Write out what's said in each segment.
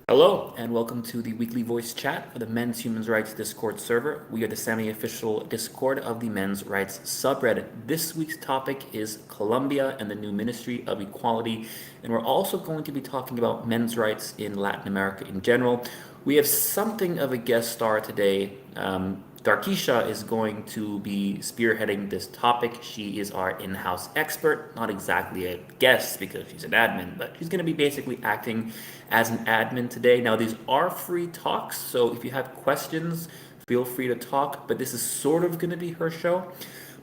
Hello, and welcome to the weekly voice chat for the Men's Human Rights Discord server. We are the semi official Discord of the Men's Rights subreddit. This week's topic is Colombia and the new Ministry of Equality, and we're also going to be talking about men's rights in Latin America in general. We have something of a guest star today. Darkisha is going to be spearheading this topic. She is our in house expert, not exactly a guest because she's an admin, but she's going to be basically acting as an admin today. Now, these are free talks, so if you have questions, feel free to talk, but this is sort of going to be her show.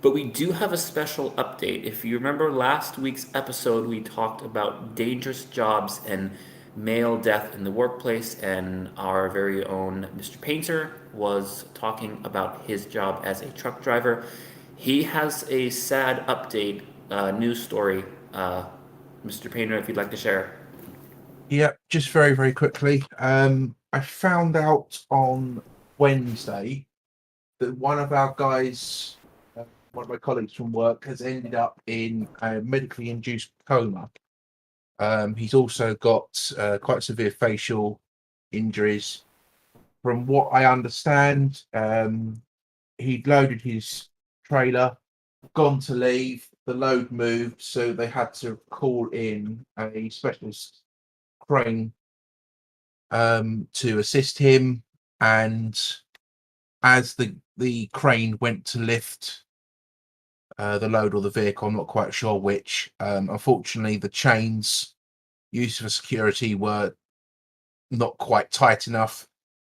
But we do have a special update. If you remember last week's episode, we talked about dangerous jobs and male death in the workplace, and our very own Mr. Painter was talking about his job as a truck driver. He has a sad update, news story. Mr. Painter, if you'd like to share. Yeah, just very, very quickly. I found out on Wednesday that one of our guys, one of my colleagues from work, has ended up in a medically induced coma. He's also got quite severe facial injuries. From what I understand, he'd loaded his trailer, gone to leave, the load moved, so they had to call in a specialist crane to assist him. And as the crane went to lift the load or the vehicle, I'm not quite sure which. Unfortunately, the chains used for security were not quite tight enough.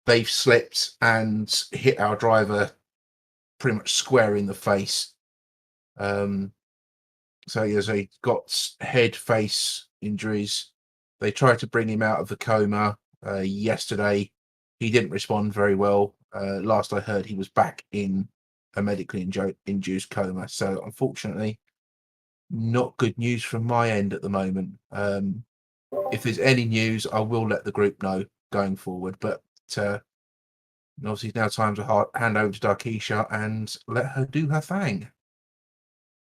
They've slipped and hit our driver pretty much square in the face. Um, so he got head, face injuries. They tried to bring him out of the coma yesterday. He didn't respond very well. Last I heard, he was back in a medically induced coma. So unfortunately, not good news from my end at the moment. If there's any news, I will let the group know going forward. But uh, obviously now time to hand over to Darkisha and let her do her thing.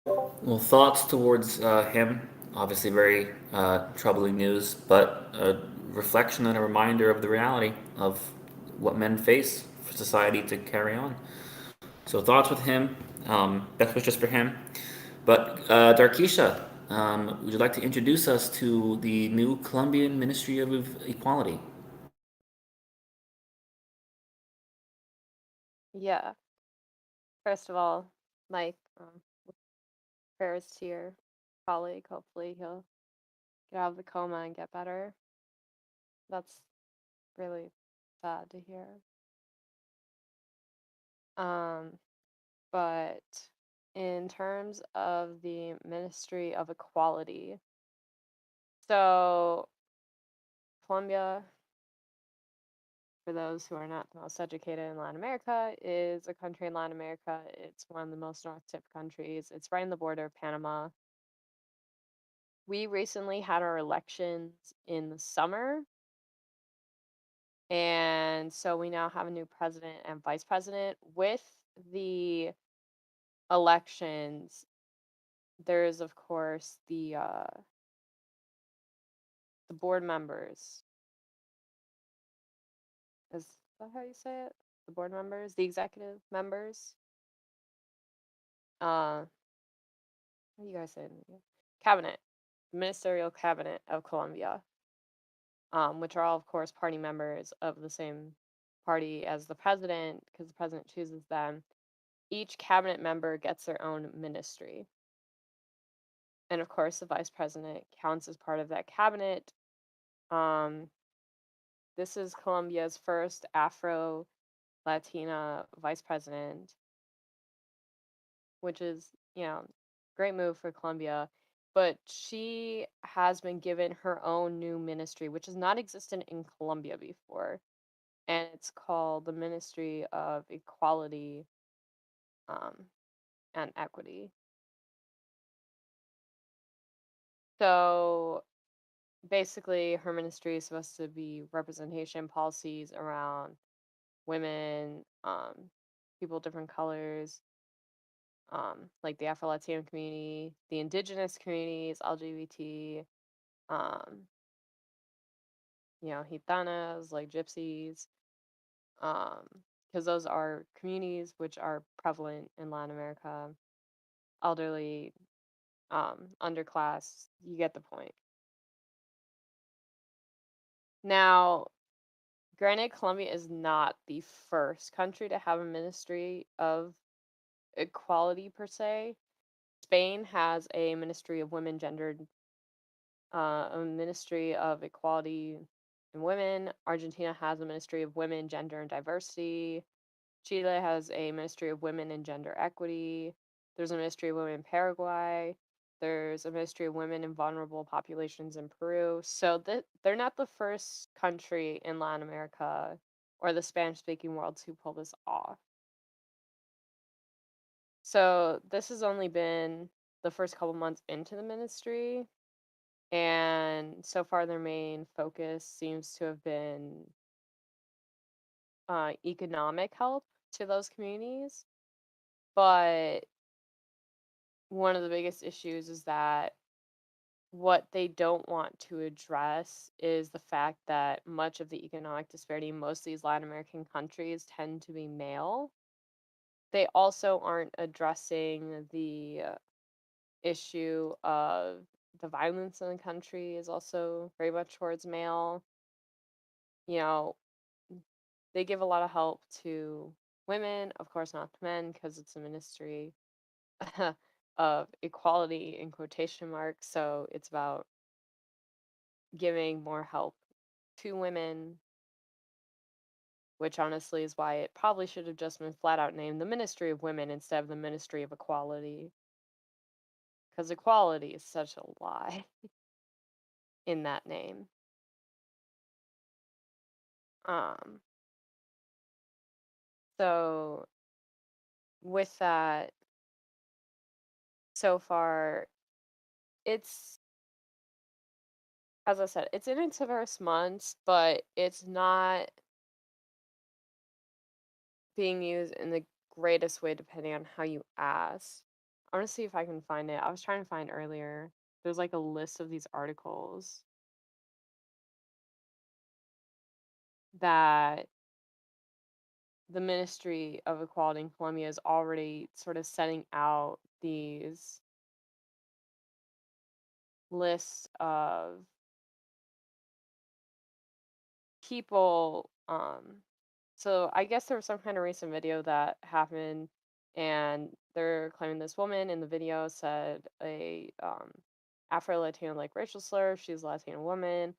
Well, thoughts towards him. Obviously, very troubling news, but a reflection and a reminder of the reality of what men face for society to carry on. So, thoughts with him. Best wishes for him. But, Darkisha, would you like to introduce us to the new Colombian Ministry of Equality? Yeah. First of all, Mike, prayers to your colleague. Hopefully he'll get out of the coma and get better. That's really sad to hear. Um, but in terms of the Ministry of Equality, so Colombia, for those who are not the most educated in Latin America, is a country in Latin America. It's one of the most north tip countries. It's right on the border of Panama. We recently had our elections in the summer, and so we now have a new president and vice president. With the elections, there is, of course, the board members. Is that how you say it? The board members, the executive members. How do you guys say it? Cabinet, ministerial cabinet of Colombia, which are all, of course, party members of the same party as the president, because the president chooses them. Each cabinet member gets their own ministry. And of course, the vice president counts as part of that cabinet. Um, this is Colombia's first Afro Latina vice president, which is, great move for Colombia. But she has been given her own new ministry, which has not existed in Colombia before. And it's called the Ministry of Equality um, and Equity. So basically, her ministry is supposed to be representation policies around women, people of different colors, like the Afro Latino community, the indigenous communities, LGBT, um, gitanas, like gypsies, because those are communities which are prevalent in Latin America, elderly, underclass, you get the point. Now, granted, Colombia is not the first country to have a ministry of equality per se. Spain has a ministry of women gendered, a ministry of equality and women. Argentina has a ministry of women, gender, and diversity. Chile has a ministry of women and gender equity. There's a ministry of women in Paraguay. There's a ministry of women and vulnerable populations in Peru. So they're not the first country in Latin America or the Spanish speaking world to pull this off. So this has only been the first couple months into the ministry. And so far, their main focus seems to have been economic help to those communities. But one of the biggest issues is that what they don't want to address is the fact that much of the economic disparity in most of these Latin American countries tend to be male. They also aren't addressing the issue of the violence in the country is also very much towards male. You know, they give a lot of help to women, of course not to men, because it's a ministry of equality in quotation marks. So it's about giving more help to women, which honestly is why it probably should have just been flat out named the Ministry of Women instead of the Ministry of Equality. Because equality is such a lie in that name. Um, so with that, so far, it's, as I said, it's in its first months, but it's not being used in the greatest way depending on how you ask. I want to see if I can find it. I was trying to find earlier. There's like a list of these articles that the Ministry of Equality in Colombia is already sort of setting out these lists of people. So I guess there was some kind of recent video that happened, and they're claiming this woman in the video said a Afro Latino like racial slur. She's a Latino woman,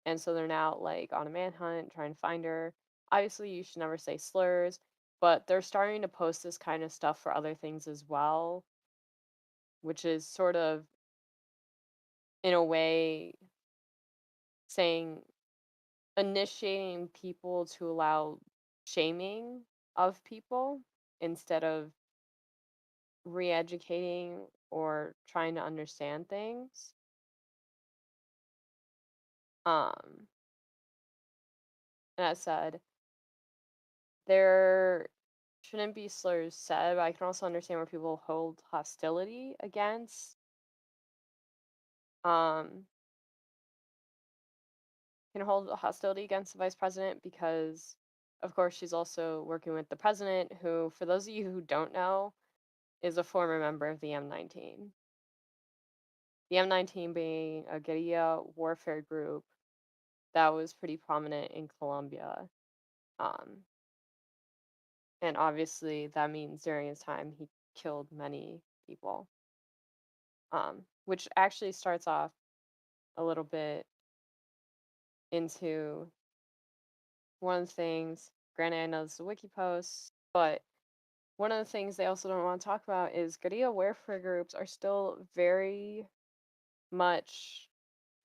and so they're now like on a manhunt trying to find her. Obviously, you should never say slurs, but they're starting to post this kind of stuff for other things as well, which is sort of in a way saying initiating people to allow shaming of people instead of re-educating or trying to understand things. Um, and that said, there shouldn't be slurs said, but I can also understand where people hold hostility against. Um, can hold hostility against the vice president because, of course, she's also working with the president, who, for those of you who don't know, is a former member of the M19. The M19 being a guerrilla warfare group that was pretty prominent in Colombia. Um, and obviously, that means during his time, he killed many people. Which actually starts off a little bit into one of the things. Granted, I know this is a wiki post, but one of the things they also don't want to talk about is guerrilla warfare groups are still very much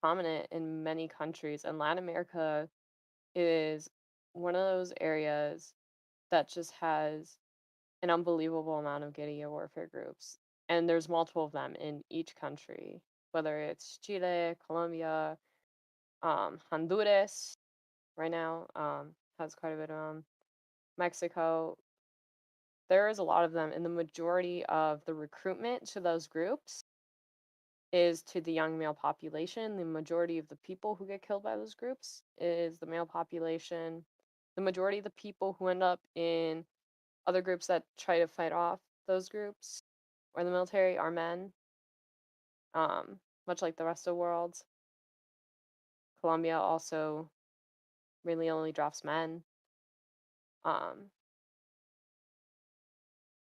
prominent in many countries, and Latin America is one of those areas that just has an unbelievable amount of guerrilla warfare groups. And there's multiple of them in each country, whether it's Chile, Colombia, Honduras right now has quite a bit of them. Mexico, there is a lot of them, and the majority of the recruitment to those groups is to the young male population. The majority of the people who get killed by those groups is the male population. The majority of the people who end up in other groups that try to fight off those groups or the military are men, much like the rest of the world. Colombia also really only drafts men. Um,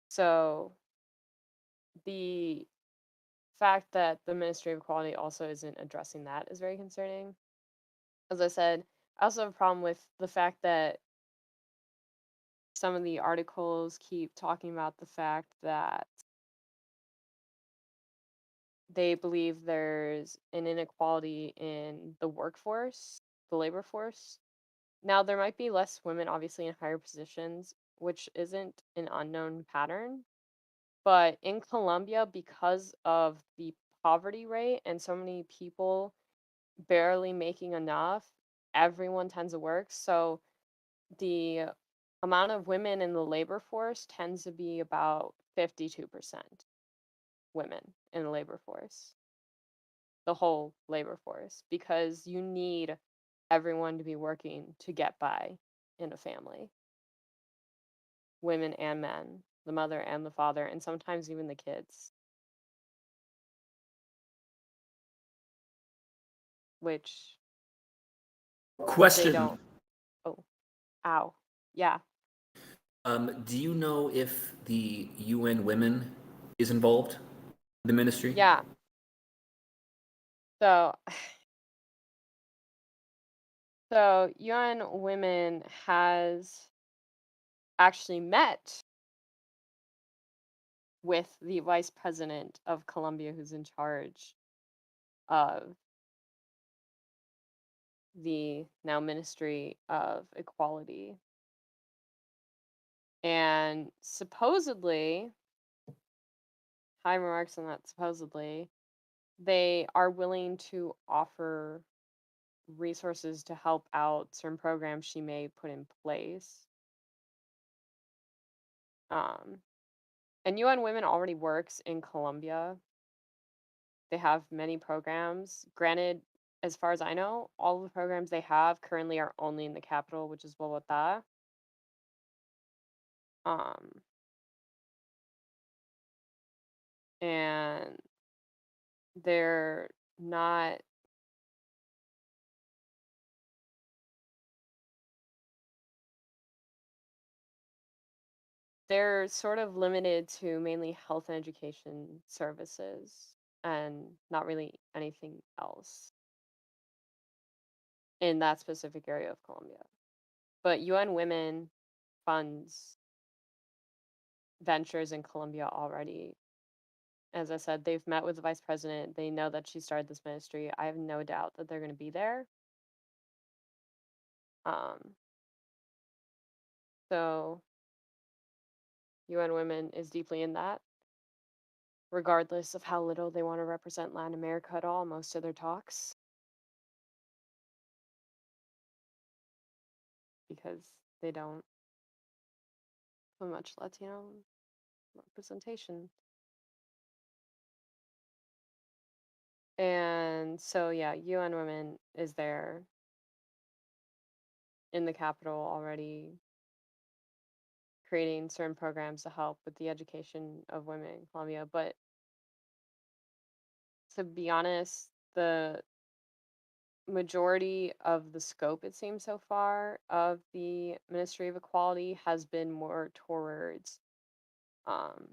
so the fact that the Ministry of Equality also isn't addressing that is very concerning. As I said, I also have a problem with the fact that some of the articles keep talking about the fact that they believe there's an inequality in the workforce, the labor force. Now, there might be less women, obviously, in higher positions, which isn't an unknown pattern. But in Colombia, because of the poverty rate and so many people barely making enough, everyone tends to work. So the amount of women in the labor force tends to be about 52% women in the labor force, the whole labor force, because you need everyone to be working to get by in a family, women and men, the mother and the father, and sometimes even the kids, which they Question. don't. Oh, ow. Yeah. Do you know if the UN Women is involved in the ministry? Yeah. So, so UN Women has actually met with the vice president of Colombia, who's in charge of the now Ministry of Equality. And supposedly, high remarks on that, supposedly, they are willing to offer resources to help out certain programs she may put in place. And UN Women already works in Colombia. They have many programs. Granted, as far as I know, all of the programs they have currently are only in the capital, which is Bogota. Um, and they're not they're sort of limited to mainly health and education services and not really anything else in that specific area of Colombia. But UN Women funds ventures in Colombia already. As I said, they've met with the vice president. They know that she started this ministry. I have no doubt that they're going to be there. Um, so UN Women is deeply in that, regardless of how little they want to represent Latin America at all, most of their talks, because they don't have much Latino representation. And so, yeah, UN Women is there in the capital already, creating certain programs to help with the education of women in Colombia. But to be honest, the majority of the scope, it seems so far, of the Ministry of Equality has been more towards um,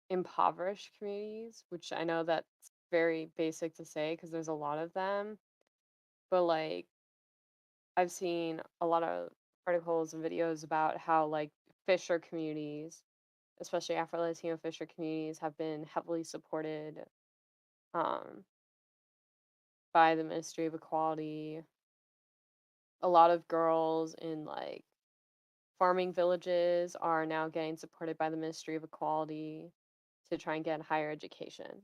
impoverished communities, which I know that's very basic to say because there's a lot of them. But like, I've seen a lot of articles and videos about how like fisher communities, especially Afro-Latino fisher communities, have been heavily supported um, by the Ministry of Equality. A lot of girls in like farming villages are now getting supported by the Ministry of Equality to try and get higher education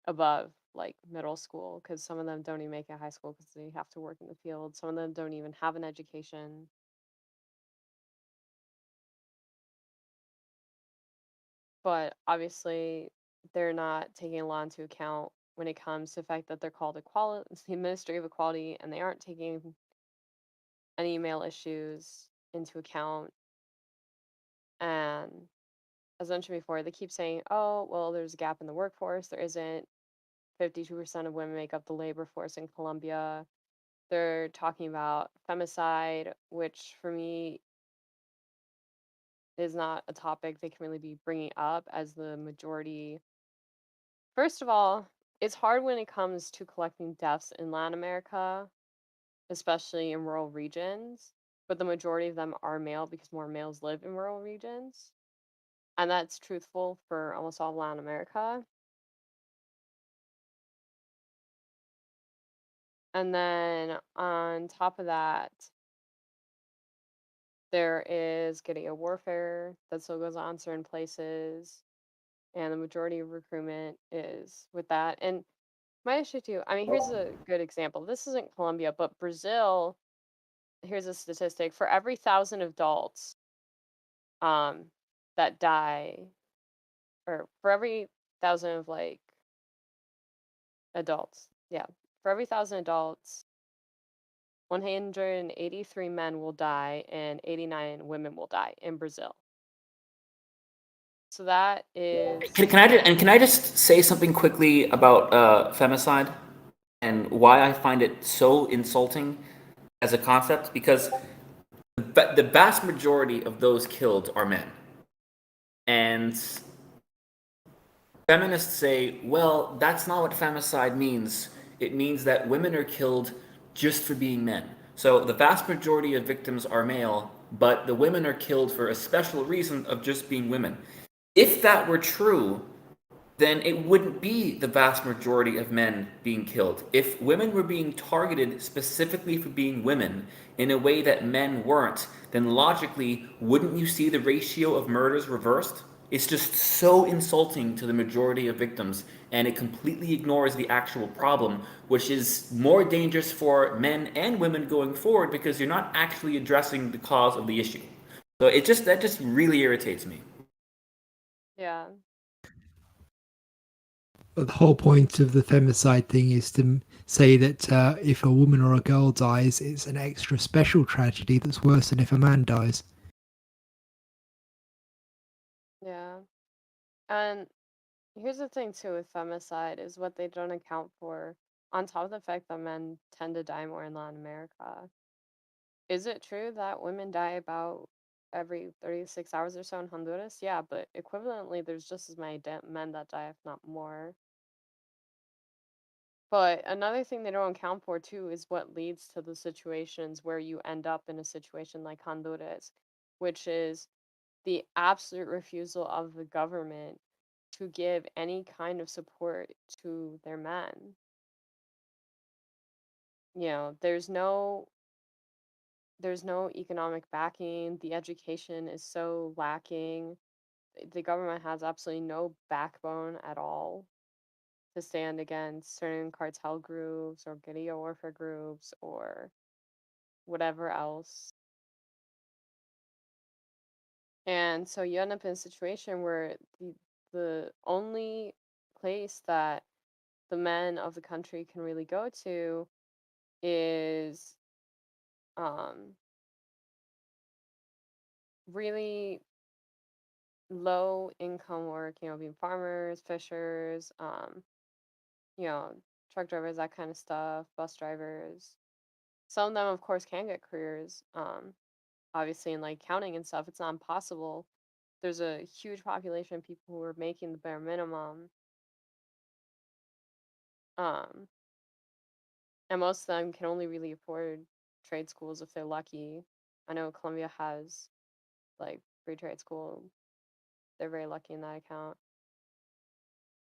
above like middle school, because some of them don't even make it high school because they have to work in the field. Some of them don't even have an education. but obviously they're not taking a lot into account when it comes to the fact that they're called equality, the Ministry of Equality, and they aren't taking any male issues into account. And as I mentioned before, they keep saying, oh, well, there's a gap in the workforce. There isn't. 52% of women make up the labor force in Colombia. They're talking about femicide, which for me is not a topic they can really be bringing up as the majority. First of all, it's hard when it comes to collecting deaths in Latin America, especially in rural regions, but the majority of them are male because more males live in rural regions. And that's truthful for almost all of Latin America. And then on top of that, there is guerrilla warfare that still goes on certain places, and the majority of recruitment is with that. And my issue too, I mean, here's a good example. This isn't Colombia, but Brazil, here's a statistic. For every 1,000 adults um, that die, or for every 1,000 of like adults, yeah, for every 1,000 adults, 183 men will die and 89 women will die in Brazil. So that is, Can I just say something quickly about femicide and why I find it so insulting as a concept? Because the vast majority of those killed are men, and feminists say, well, that's not what femicide means. It means that women are killed just for being men. So the vast majority of victims are male, but the women are killed for a special reason of just being women. If that were true, then it wouldn't be the vast majority of men being killed. If women were being targeted specifically for being women in a way that men weren't, then logically, wouldn't you see the ratio of murders reversed? It's just so insulting to the majority of victims, and it completely ignores the actual problem, which is more dangerous for men and women going forward because you're not actually addressing the cause of the issue. So that just really irritates me. yeah. But the whole point of the femicide thing is to say that if a woman or a girl dies, it's an extra special tragedy that's worse than if a man dies. Yeah. And here's the thing too with femicide is what they don't account for, on top of the fact that men tend to die more in Latin America. Is it true that women die about every 36 hours or so in Honduras? Yeah, but equivalently, there's just as many men that die, if not more. But another thing they don't account for too is what leads to the situations where you end up in a situation like Honduras, which is the absolute refusal of the government to give any kind of support to their men. You know, there's no economic backing, the education is so lacking. The government has absolutely no backbone at all to stand against certain cartel groups or guerrilla warfare groups or whatever else. And so you end up in a situation where the only place that the men of the country can really go to is um, really low income work, being farmers, fishers, you know, truck drivers, that kind of stuff, bus drivers. Some of them, of course, can get careers. Obviously, in like counting and stuff, it's not impossible. There's a huge population of people who are making the bare minimum. Um, and most of them can only really afford trade schools if they're lucky. I know Colombia has like free trade school. They're very lucky in that account.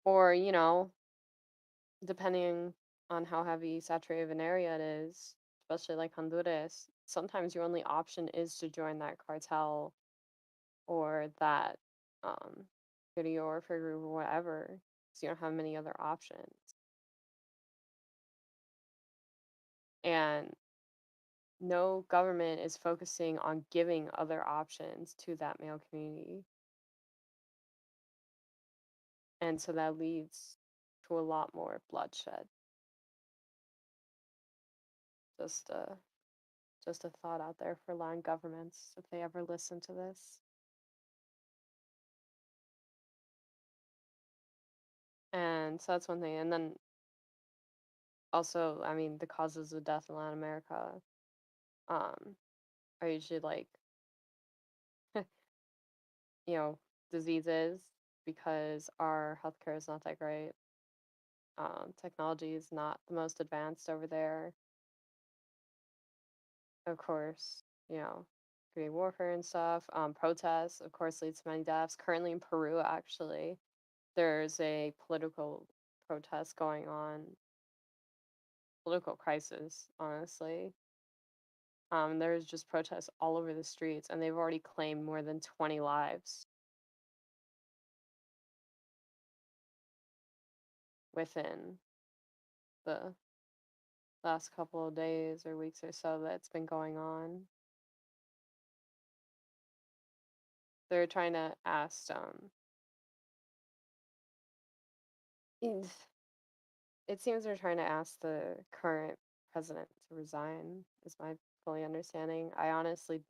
Or, depending on how heavy saturated of an area it is, especially like Honduras, sometimes your only option is to join that cartel or that guerrilla warfare group or whatever, because you don't have many other options. And no government is focusing on giving other options to that male community. And so that leads to a lot more bloodshed. Just a just a thought out there for land governments if they ever listen to this. And so that's one thing. And then also, I mean, the causes of death in Latin America um, are usually like, you know, diseases because our healthcare is not that great. Technology is not the most advanced over there. Of course, you know, creating warfare and stuff. Protests, of course, leads to many deaths. Currently in Peru, actually, there's a political protest going on, political crisis, honestly. There's just protests all over the streets, and they've already claimed more than 20 lives within the last couple of days or weeks or so that's been going on. They're trying to ask, it it seems they're trying to ask the current president to resign, is my fully understanding. I honestly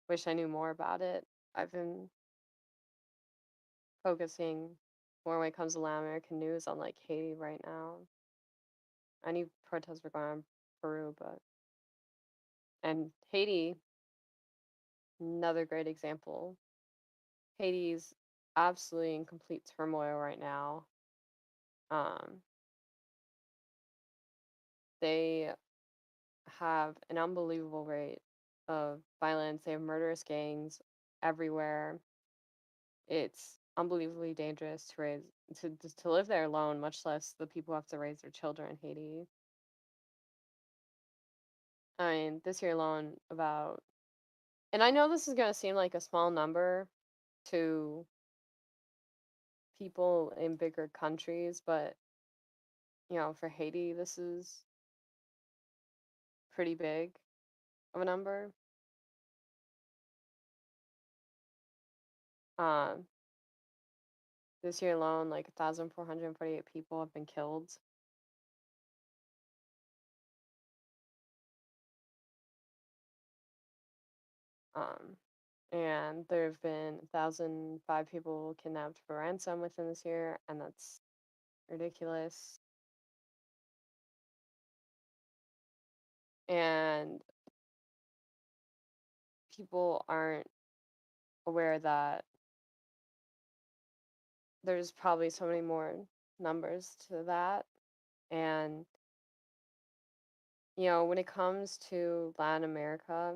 wish I knew more about it. I've been focusing more when it comes to Latin American news on like Haiti right now. I knew protests were going on in Peru, but and Haiti, another great example. Haiti's absolutely in complete turmoil right now. Um, they have an unbelievable rate of violence. They have murderous gangs everywhere. It's unbelievably dangerous to raise to live there alone, much less the people who have to raise their children in Haiti. I mean, this year alone, about, and I know this is going to seem like a small number to people in bigger countries, but you know, for Haiti, this is pretty big of a number. Um, this year alone, like 1,448 people have been killed. Um, and there have been 1,005 people kidnapped for ransom within this year, and that's ridiculous. And people aren't aware that there's probably so many more numbers to that. And, you know, when it comes to Latin America,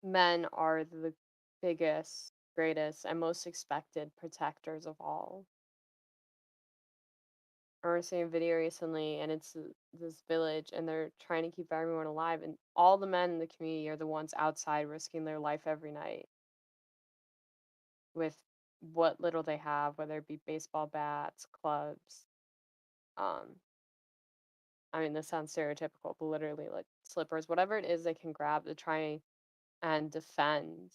men are the biggest, greatest, and most expected protectors of all. I was seeing a video recently, and it's this village, and they're trying to keep everyone alive, and all the men in the community are the ones outside risking their life every night with what little they have, whether it be baseball bats, clubs. Um, I mean, this sounds stereotypical, but literally like slippers, whatever it is they can grab to try and defend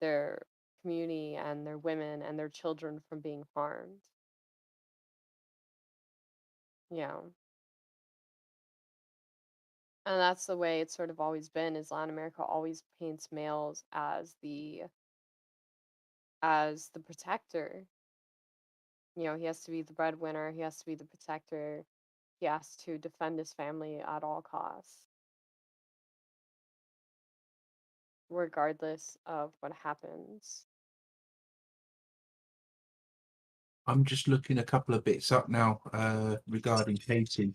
their community and their women and their children from being harmed. You know, and that's the way it's sort of always been. Is Latin America always paints males as the protector. You know, he has to be the breadwinner, he has to be the protector, he has to defend his family at all costs, regardless of what happens. I'm just looking a couple of bits up now regarding Haiti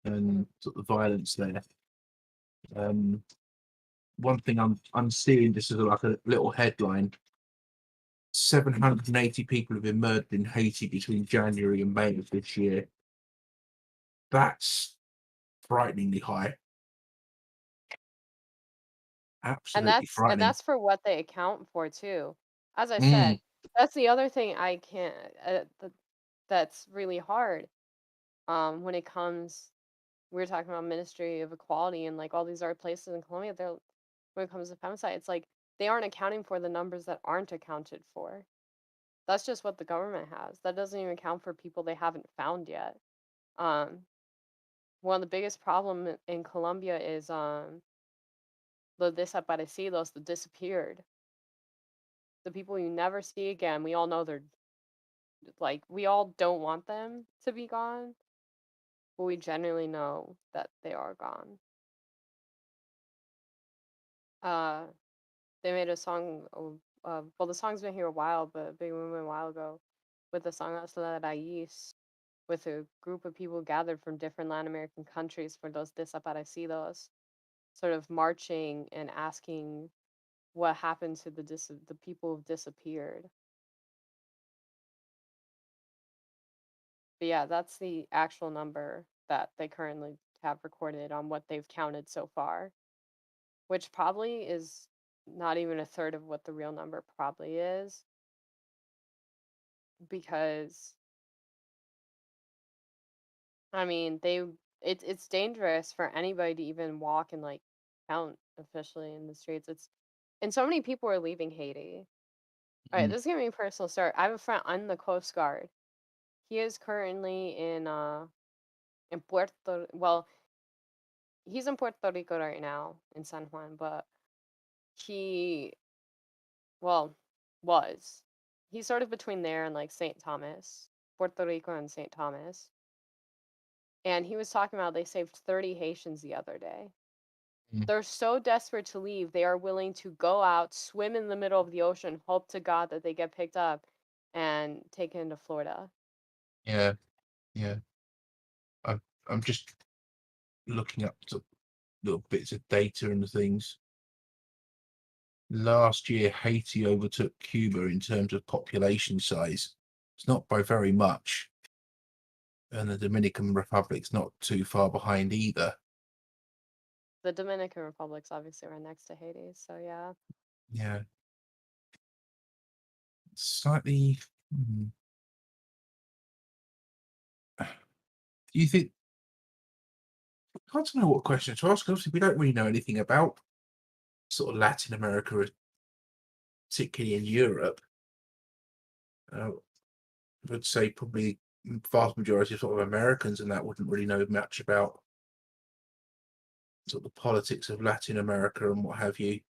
and sort of the violence there. One thing I'm seeing, this is like a little headline: 780 people have been murdered in Haiti between January and May of this year. That's frighteningly high. And Absolutely frightening. that's for what they account for too. As I Mm. said, that's the other thing I can't that's really hard. When it comes, we were talking about Ministry of Equality and like all these other places in Colombia, they're when it comes to femicide, it's like they aren't accounting for the numbers that aren't accounted for. That's just what the government has. That doesn't even count for people they haven't found yet. Um, One of the biggest problem in Colombia is the desaparecidos, the disappeared, the people you never see again. We all know they're like, we all don't want them to be gone, but we generally know that they are gone. They made a song. Well, the song's been here a while, but a big movement a while ago, with the song Hasta la Raíz, with a group of people gathered from different Latin American countries for those desaparecidos, sort of marching and asking what happened to the people who've disappeared. But yeah, that's the actual number that they currently have recorded on what they've counted so far, which probably is not even a third of what the real number probably is, because I mean, it's dangerous for anybody to even walk and like count officially in the streets. And so many people are leaving Haiti. All right, Mm. this is gonna be a personal story. I have a friend on the Coast Guard. He is currently in Puerto, well, he's in Puerto Rico right now in San Juan, but he, well, was. He's sort of between there and like St. Thomas, Puerto Rico and St. Thomas. And he was talking about they saved 30 Haitians the other day. Mm. They're so desperate to leave, they are willing to go out, swim in the middle of the ocean, hope to God that they get picked up and taken to Florida. Yeah, yeah. I'm just looking up little bits of data and things. Last year, Haiti overtook Cuba in terms of population size. It's not by very much. And the Dominican Republic's not too far behind either. The Dominican Republic's obviously right next to Haiti, so yeah. Yeah. Slightly. Do you think? I don't know what question to ask. Obviously, we don't really know anything about sort of Latin America, particularly in Europe. I would say probably vast majority of sort of Americans and that wouldn't really know much about sort of the politics of Latin America and what have you.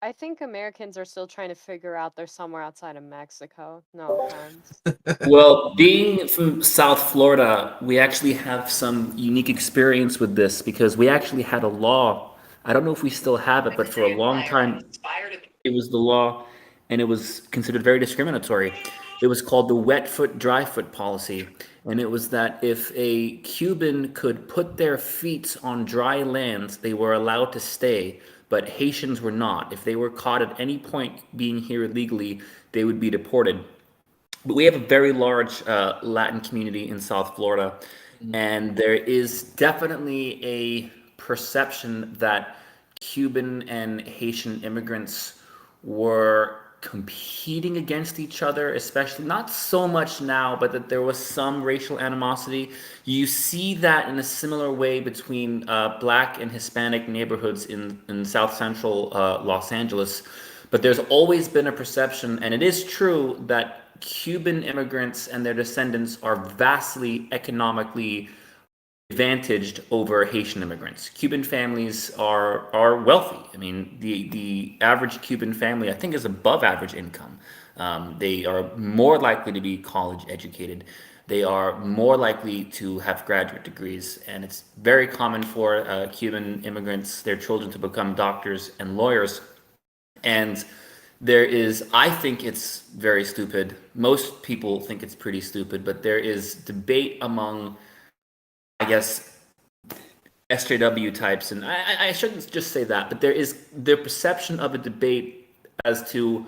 I think Americans are still trying to figure out they're somewhere outside of Mexico. No offense. Well, being from South Florida, we actually have some unique experience with this because we actually had a law. I don't know if we still have it, but for a long time, it was the law and it was considered very discriminatory. It was called the wet foot, dry foot policy. And it was that if a Cuban could put their feet on dry land, they were allowed to stay, but Haitians were not. If they were caught at any point being here illegally, they would be deported. But we have a very large Latin community in South Florida, and there is definitely a perception that Cuban and Haitian immigrants were competing against each other, especially not so much now, but that there was some racial animosity. You see that in a similar way between Black and Hispanic neighborhoods in South Central Los Angeles. But there's always been a perception, and it is true, that Cuban immigrants and their descendants are vastly economically advantaged over Haitian immigrants. Cuban families are wealthy. I mean, the average Cuban family, I think, is above average income. They are more likely to be college educated. They are more likely to have graduate degrees, and it's very common for Cuban immigrants, their children, to become doctors and lawyers. And there is, I think it's very stupid. Most people think it's pretty stupid, but there is debate among, I guess, SJW types, and I shouldn't just say that, but there is the perception of a debate as to,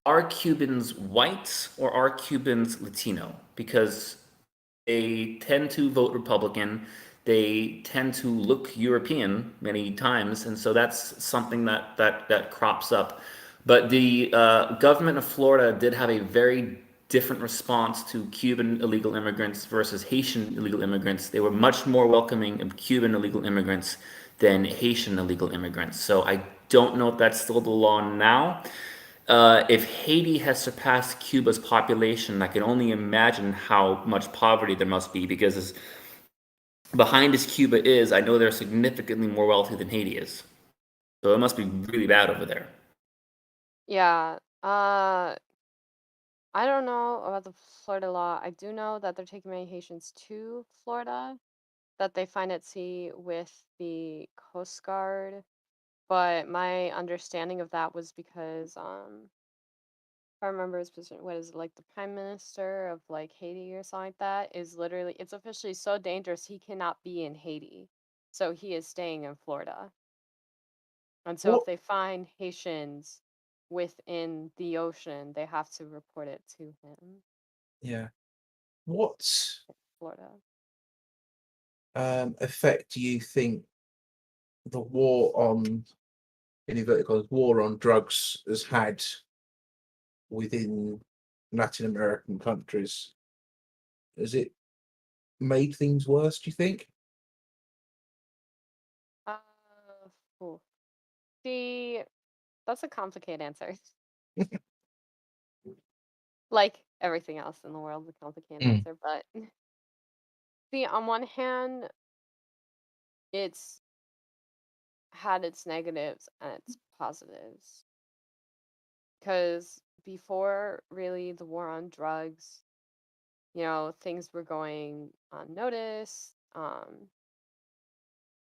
are Cubans white or are Cubans Latino? Because they tend to vote Republican, they tend to look European many times, and so that's something that crops up. But the government of Florida did have a very different response to Cuban illegal immigrants versus Haitian illegal immigrants. They were much more welcoming of Cuban illegal immigrants than Haitian illegal immigrants. So I don't know if that's still the law now. If Haiti has surpassed Cuba's population, I can only imagine how much poverty there must be because behind as Cuba is, I know they're significantly more wealthy than Haiti is. So it must be really bad over there. Yeah. I don't know about the Florida law. I do know that they're taking many Haitians to Florida, that they find at sea with the Coast Guard. But my understanding of that was because if I remember his position, what is it, like the prime minister of like Haiti or something like that, is literally, it's officially so dangerous he cannot be in Haiti. So he is staying in Florida. And so if What? they find Haitians within the ocean, they have to report it to him, Yeah. What Florida. effect do you think the war on, in inverted commas, war on drugs has had within Latin American countries? Has it made things worse, do you think? Uh, ooh. See, that's a complicated answer. Like everything else in the world, a complicated Mm. answer. But see, on one hand, it's had its negatives and its positives. Because before really the war on drugs, things were going unnoticed.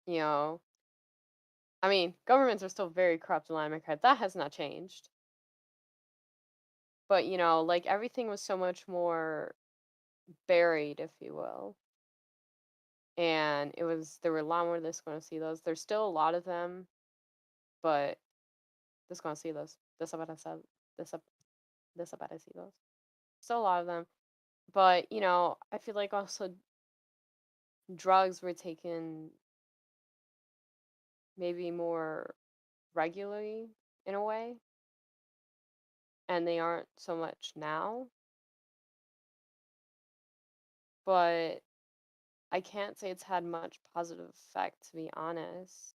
You know, I mean, governments are still very corrupt in Latin America. That has not changed. But, like everything was so much more buried, if you will. And there were a lot more desconocidos. There's still a lot of them, but desconocidos, desaparecidos. Still a lot of them. But, I feel like also drugs were taken maybe more regularly in a way, and they aren't so much now. But I can't say it's had much positive effect, to be honest.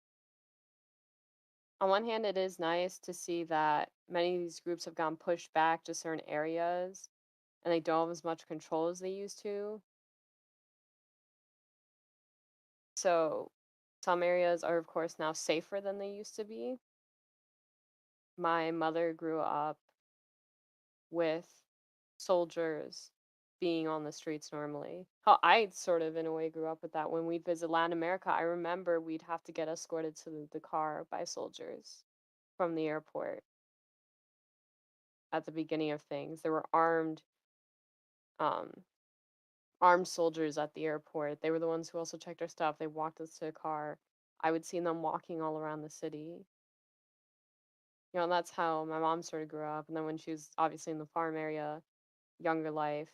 On one hand, it is nice to see that many of these groups have gotten pushed back to certain areas and they don't have as much control as they used to. So some areas are, of course, now safer than they used to be. My mother grew up with soldiers being on the streets normally. How I sort of, in a way, grew up with that. When we'd visit Latin America, I remember we'd have to get escorted to the car by soldiers from the airport at the beginning of things. There were um, armed soldiers at the airport. They were the ones who also checked our stuff. They walked us to a car. I would see them walking all around the city. And that's how my mom sort of grew up. And then when she was obviously in the farm area, younger life,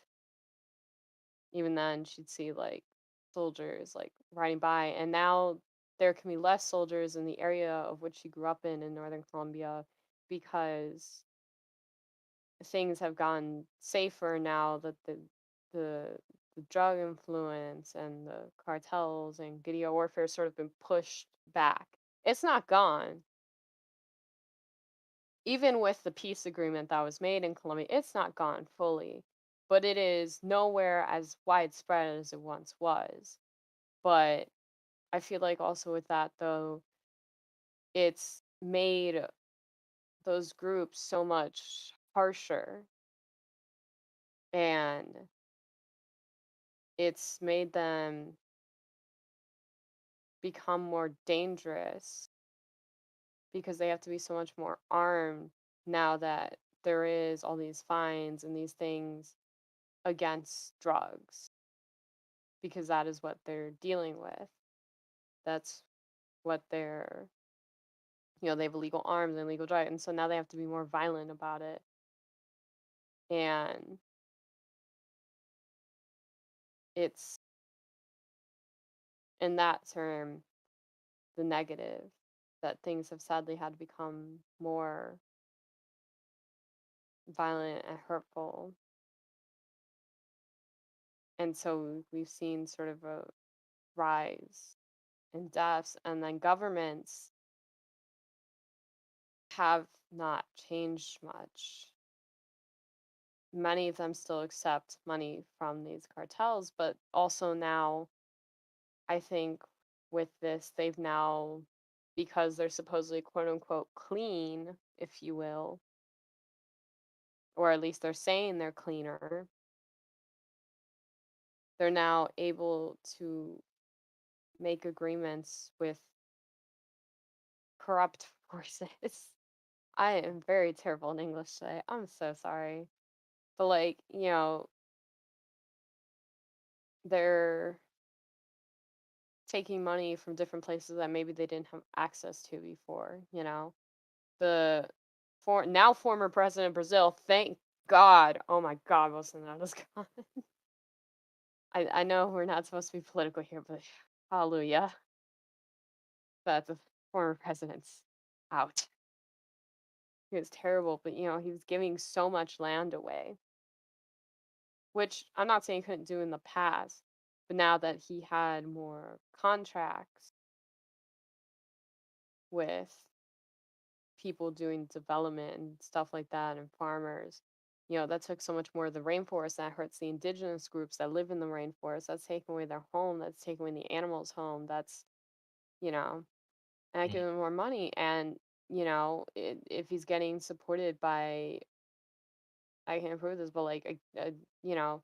even then she'd see like soldiers like riding by. And now there can be less soldiers in the area of which she grew up in northern Colombia because things have gotten safer now that the the drug influence and the cartels and guerrilla warfare sort of been pushed back. It's not gone. Even with the peace agreement that was made in Colombia, it's not gone fully, but it is nowhere as widespread as it once was. But I feel like also with that though, it's made those groups so much harsher and it's made them become more dangerous because they have to be so much more armed now that there is all these fines and these things against drugs because that is what they're dealing with. That's what they have illegal arms and illegal drugs, and so now they have to be more violent about it. And it's in that term the negative that things have sadly had to become more violent and hurtful. And so we've seen sort of a rise in deaths, and then governments have not changed much. Many of them still accept money from these cartels, but also now, I think with this, they've now, because they're supposedly quote unquote clean, if you will, or at least they're saying they're cleaner, they're now able to make agreements with corrupt forces. I am very terrible in English today. I'm so sorry. But like, they're taking money from different places that maybe they didn't have access to before. The now former president of Brazil, thank God. Oh my God, Bolsonaro's gone. I know we're not supposed to be political here, but hallelujah. That the former president's out. He was terrible, but he was giving so much land away, which I'm not saying he couldn't do in the past, but now that he had more contracts with people doing development and stuff like that and farmers, that took so much more of the rainforest. That hurts the indigenous groups that live in the rainforest. That's taking away their home. That's taking away the animals' home. That's, and I give him more money. And, if he's getting supported by, I can't prove this, but like, you know,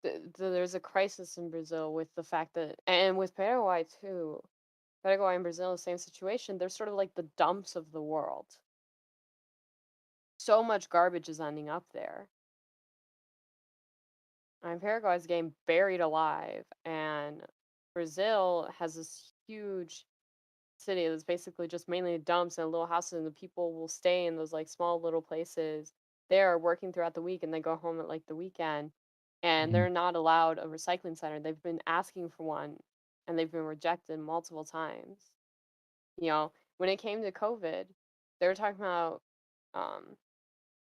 there's a crisis in Brazil with the fact that, and with Paraguay too. Paraguay and Brazil, the same situation. They're sort of like the dumps of the world. So much garbage is ending up there. And Paraguay is getting buried alive, and Brazil has this huge city that's basically just mainly dumps and little houses, and the people will stay in those like small little places. They're working throughout the week, and they go home at like the weekend, and Mhm. they're not allowed a recycling center. They've been asking for one, and they've been rejected multiple times. When it came to COVID, they were talking about, um,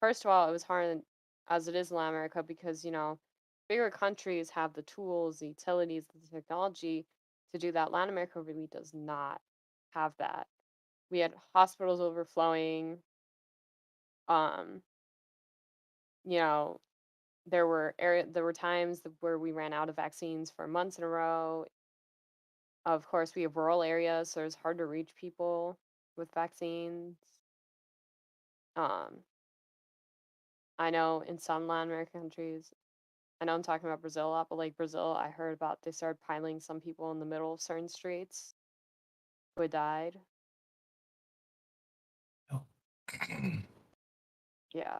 first of all, it was hard as it is in Latin America because, bigger countries have the tools, the utilities, the technology to do that. Latin America really does not have that. We had hospitals overflowing. Um, you know, there were times where we ran out of vaccines for months in a row. Of course, we have rural areas, so it's hard to reach people with vaccines. Um, I know in some Latin American countries, I know I'm talking about Brazil a lot, but like Brazil, I heard about they started piling some people in the middle of certain streets who had died. Oh. Yeah,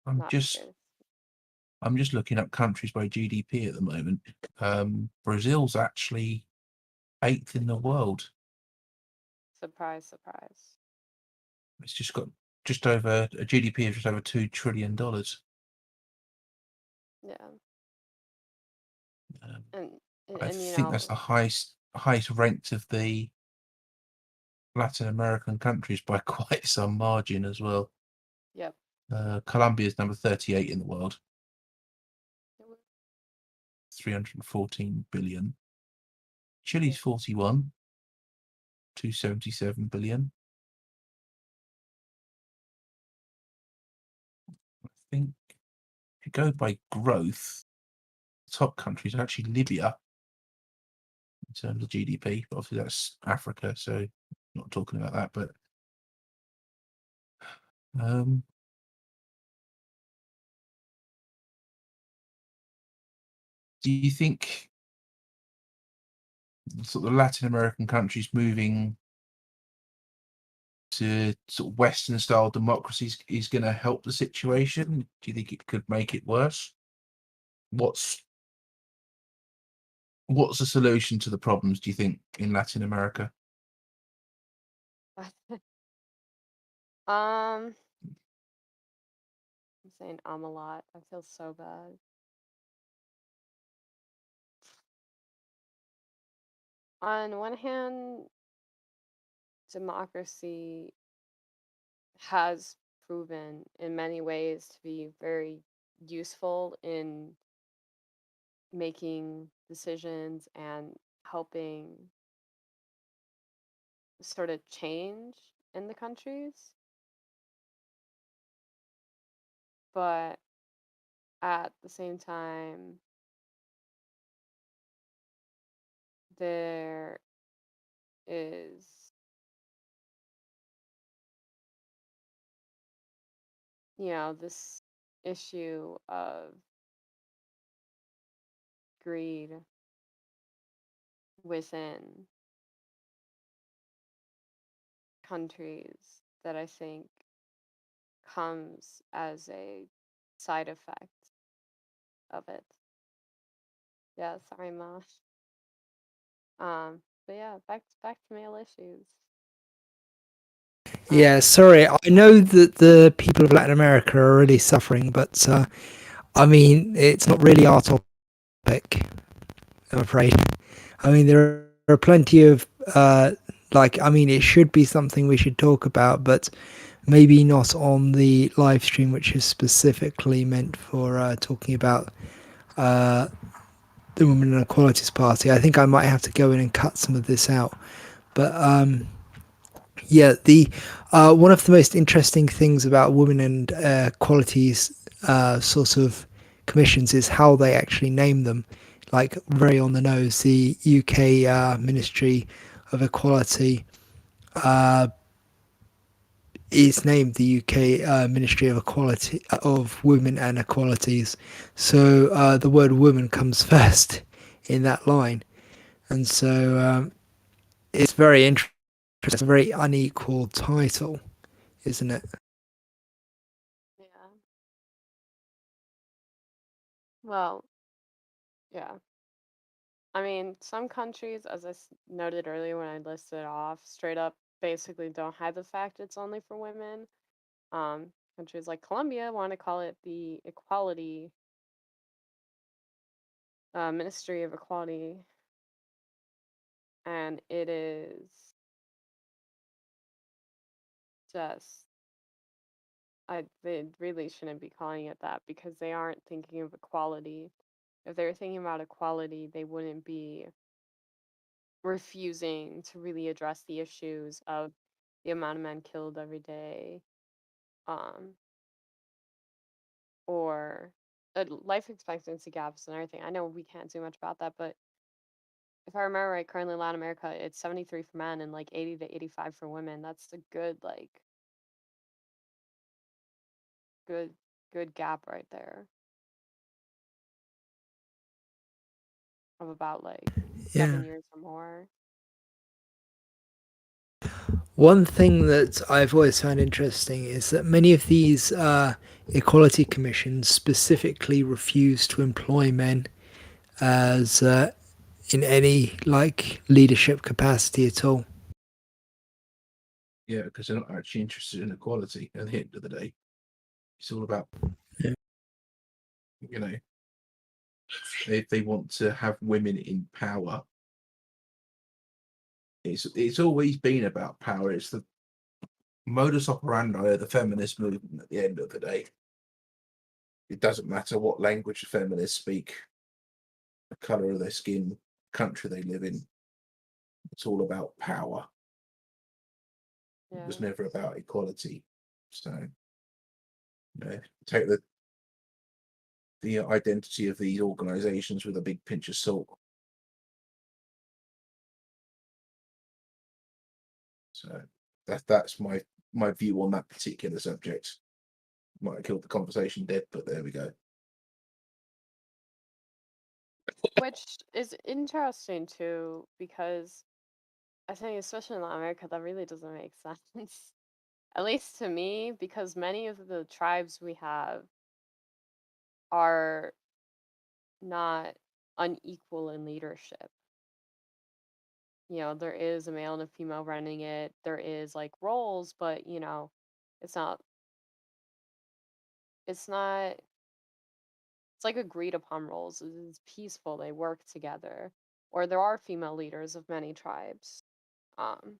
I'm not the just greatest. I'm just looking up countries by GDP at the moment. Brazil's actually 8th in the world. Surprise, surprise. It's just got just over a GDP of just over $2 trillion. Yeah, Um, and I and think that's the highest ranked of the Latin American countries by quite some margin as well. yep. Colombia is number 38 in the world, 314 billion. Chile's 41, 277 billion. I think if you go by growth, the top country is actually Libya in terms of GDP. But obviously, that's Africa, so not talking about that. But do you think sort of the Latin American countries moving to sort of Western style democracies is going to help the situation? Do you think it could make it worse? What's the solution to the problems, do you think, in Latin America? I'm saying a lot. I feel so bad. On one hand, democracy has proven in many ways to be very useful in making decisions and helping sort of change in the countries. but at the same time, there is, this issue of greed within countries that I think comes as a side effect of it. Yeah, sorry, Ma. But yeah, back to male issues. Yeah, Um, sorry. I know that the people of Latin America are really suffering, but I mean, it's not really our topic, I'm afraid. I mean, there are plenty of I mean, it should be something we should talk about, but maybe not on the live stream, which is specifically meant for talking about uh, the Women and Equalities Party. I think I might have to go in and cut some of this out. But yeah, the one of the most interesting things about Women and Equalities sort of commissions is how they actually name them. Like very on the nose, the UK Ministry of Equality is named the UK Ministry of Equality of Women and Equalities. So the word woman comes first in that line, and so it's very interesting. It's a very unequal title, isn't it? yeah. Well, yeah. I mean, some countries, as I noted earlier when I listed off, straight up basically don't hide the fact it's only for women. Countries like Colombia want to call it the Equality Ministry of Equality, and it is just they really shouldn't be calling it that because they aren't thinking of equality. If they were thinking about equality, they wouldn't be refusing to really address the issues of the amount of men killed every day, um, or life expectancy gaps and everything. I know we can't do much about that, but if I remember right, currently in Latin America, it's 73 for men and like 80 to 85 for women. That's a good, good, good gap right there of about like Yeah. 7 years or more. One thing that I've always found interesting is that many of these equality commissions specifically refuse to employ men as in any leadership capacity at all. Yeah, because they're not actually interested in equality at the end of the day. It's all about, Yeah. you know, if they want to have women in power, it's always been about power. It's the modus operandi of the feminist movement at the end of the day. It doesn't matter what language the feminists speak, the color of their skin, country they live in. It's all about power. Yeah. It was never about equality. So, take the identity of these organizations with a big pinch of salt. So that's my view on that particular subject. Might have killed the conversation dead, but there we go. Which is interesting too, because I think, especially in Latin America, that really doesn't make sense. At least to me, because many of the tribes we have are not unequal in leadership. There is a male and a female running it. There is like roles, but it's not it's not it's like agreed upon roles. It's peaceful. They work together. Or there are female leaders of many tribes. Um,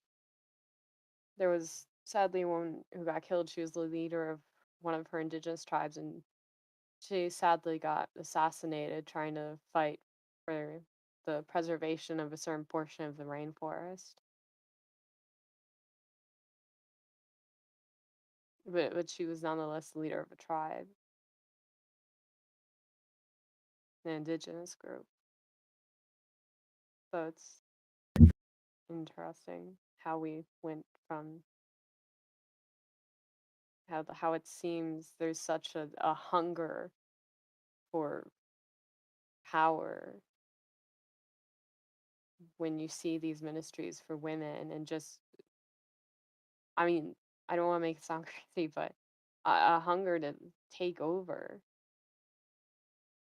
there was sadly one who got killed. She was the leader of one of her indigenous tribes, and she sadly got assassinated trying to fight for the preservation of a certain portion of the rainforest. But she was nonetheless the leader of a tribe. an indigenous group. So it's interesting how we went from how it seems there's such a hunger for power when you see these ministries for women, and just, I mean, I don't want to make it sound crazy, but a hunger to take over.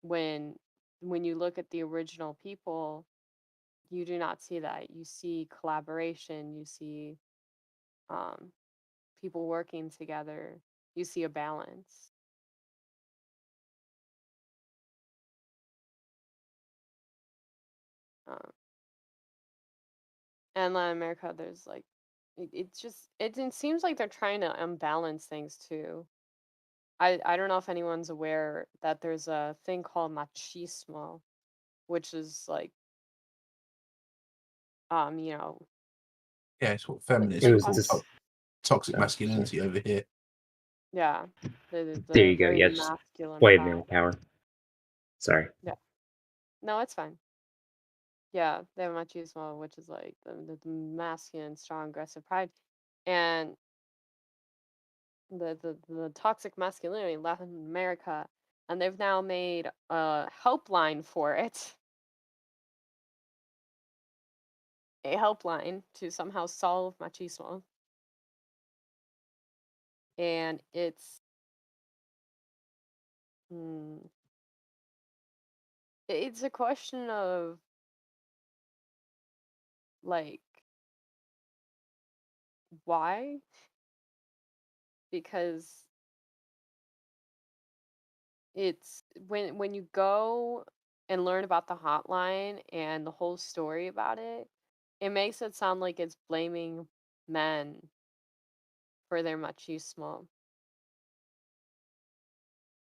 when when you look at the original people, you do not see that. You see collaboration, you see um, people working together, you see a balance. Um, and Latin America, there's like, it seems like they're trying to unbalance things too. I don't know if anyone's aware that there's a thing called machismo, which is like, you know, Yeah, it's what like feminists It would was call this. toxic Oh, sorry. masculinity over here. yeah, There the you go. very Yeah, just masculine white pride. male power. Sorry. Yeah, no, it's fine. Yeah, they have machismo, which is like the masculine, strong, aggressive pride, and the toxic masculinity in Latin America, and they've now made a helpline for it, a helpline to somehow solve machismo, and hmm, it's a question of like why, because it's when you go and learn about the hotline and the whole story about it, it makes it sound like it's blaming men for their machismo,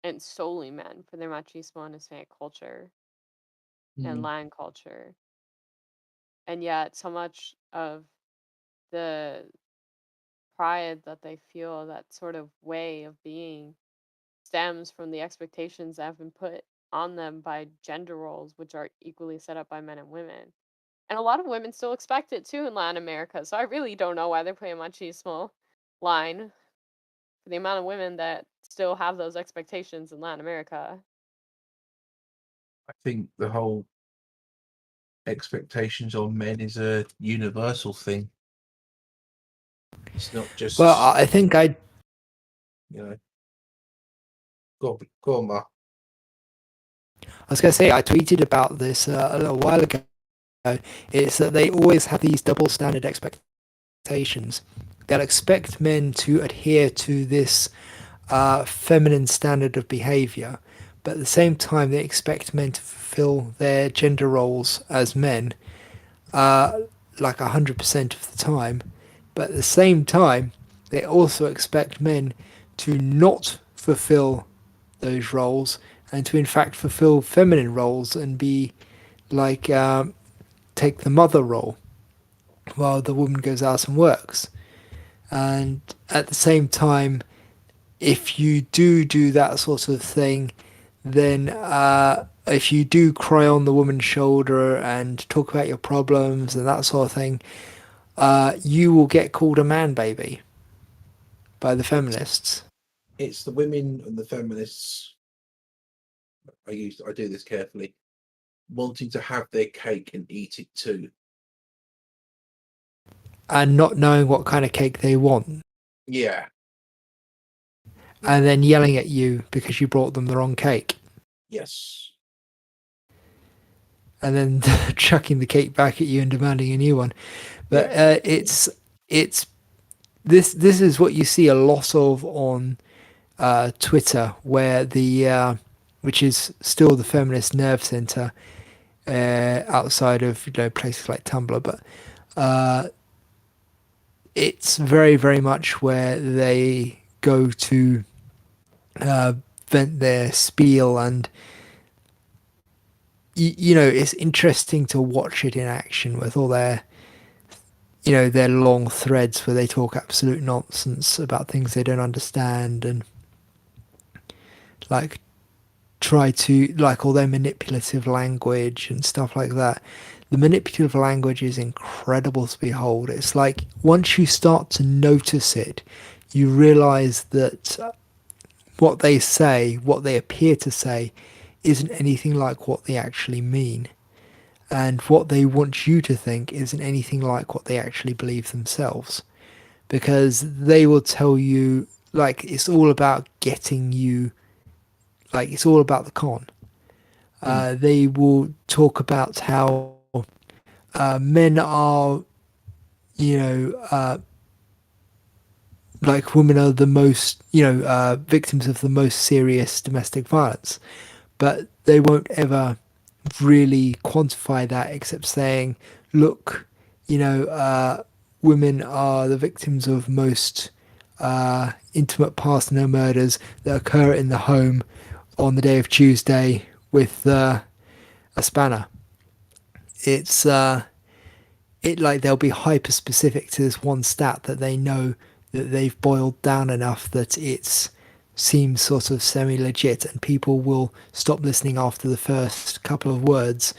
and solely men for their machismo and Hispanic culture and Mm. Latin culture. And yet so much of the pride that they feel, that sort of way of being, stems from the expectations that have been put on them by gender roles, which are equally set up by men and women. And a lot of women still expect it too in Latin America. So I really don't know why they're playing machismo line for the amount of women that still have those expectations in Latin America. I think the whole expectations on men is a universal thing. It's not just Well, I think you know. Go on, Ma. I was going to say I tweeted about this a little while ago. It's that they always have these double standard expectations. They'll expect men to adhere to this feminine standard of behavior, but at the same time they expect men to fulfill their gender roles as men, like 100% of the time. But at the same time, they also expect men to not fulfill those roles and to in fact fulfill feminine roles and be like take the mother role while the woman goes out and works. And at the same time, if you do that sort of thing, then if you do cry on the woman's shoulder and talk about your problems and that sort of thing, you will get called a man baby by the feminists. It's the women and the feminists. I do this carefully, wanting to have their cake and eat it too. And not knowing what kind of cake they want, Yeah. and then yelling at you because you brought them the wrong cake, Yes. and then chucking the cake back at you and demanding a new one. But Yeah. it's this is what you see a lot of on Twitter, where the which is still the feminist nerve center outside of places like Tumblr, but it's very, very much where they go to vent their spiel, and it's interesting to watch it in action with all their their long threads where they talk absolute nonsense about things they don't understand, and like try to, like, all their manipulative language and stuff like that. The manipulative language is incredible to behold. It's like once you start to notice it, you realize that what they say, what they appear to say, isn't anything like what they actually mean. And what they want you to think isn't anything like what they actually believe themselves. Because they will tell you, like, it's all about getting you, like, it's all about the con. They will talk about how men are, like, women are the most, victims of the most serious domestic violence. But they won't ever really quantify that except saying, look, women are the victims of most intimate partner murders that occur in the home on the day of Tuesday with a spanner. It's like they'll be hyper specific to this one stat that they know that they've boiled down enough that it seems sort of semi-legit, and people will stop listening after the first couple of words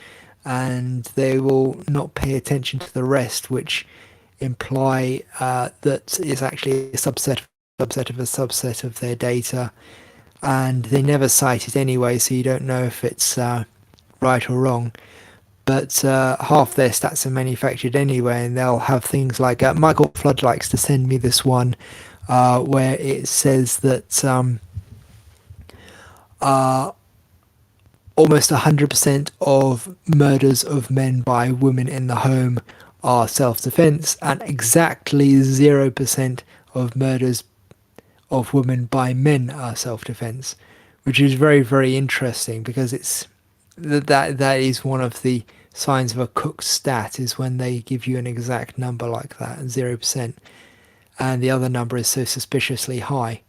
and they will not pay attention to the rest, which imply that it's actually a subset of a subset of their data, and they never cite it anyway, so you don't know if it's right or wrong. But half their stats are manufactured anyway, and they'll have things like Michael Flood likes to send me this one where it says that almost 100% of murders of men by women in the home are self-defense, and exactly 0% of murders of women by men are self-defense, which is very, very interesting, because it's that is one of the signs of a cooked stat, is when they give you an exact number like that, 0%, and the other number is so suspiciously high,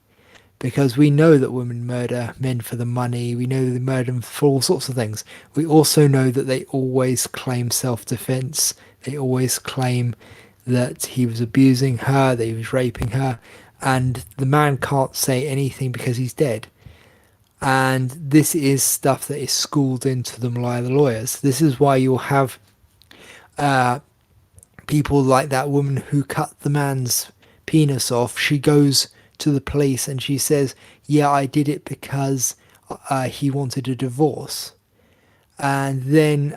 because we know that women murder men for the money, we know they murder them for all sorts of things. We also know that they always claim self-defense, they always claim that he was abusing her, that he was raping her, and the man can't say anything because he's dead. And this is stuff that is schooled into them by the lawyers. This is why you'll have people like that woman who cut the man's penis off. She goes to the police and she says, yeah, I did it because he wanted a divorce. And then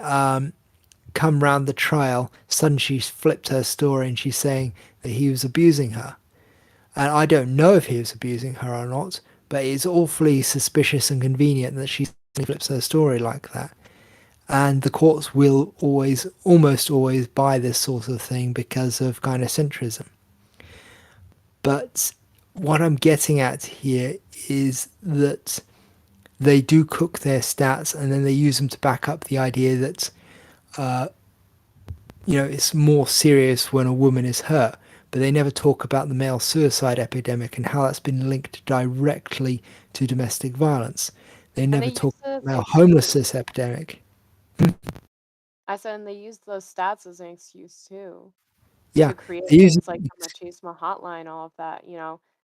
come round the trial, suddenly she's flipped her story and she's saying that he was abusing her. And I don't know if he was abusing her or not, but it's awfully suspicious and convenient that she flips her story like that. And the courts will almost always buy this sort of thing because of gynocentrism. But what I'm getting at here is that they do cook their stats, and then they use them to back up the idea that, it's more serious when a woman is hurt. But they never talk about the male suicide epidemic and how that's been linked directly to domestic violence. They never talk about the male homelessness epidemic. I said, and they use those stats as an excuse too. Yeah, To create they use things like the machismo hotline, all of that.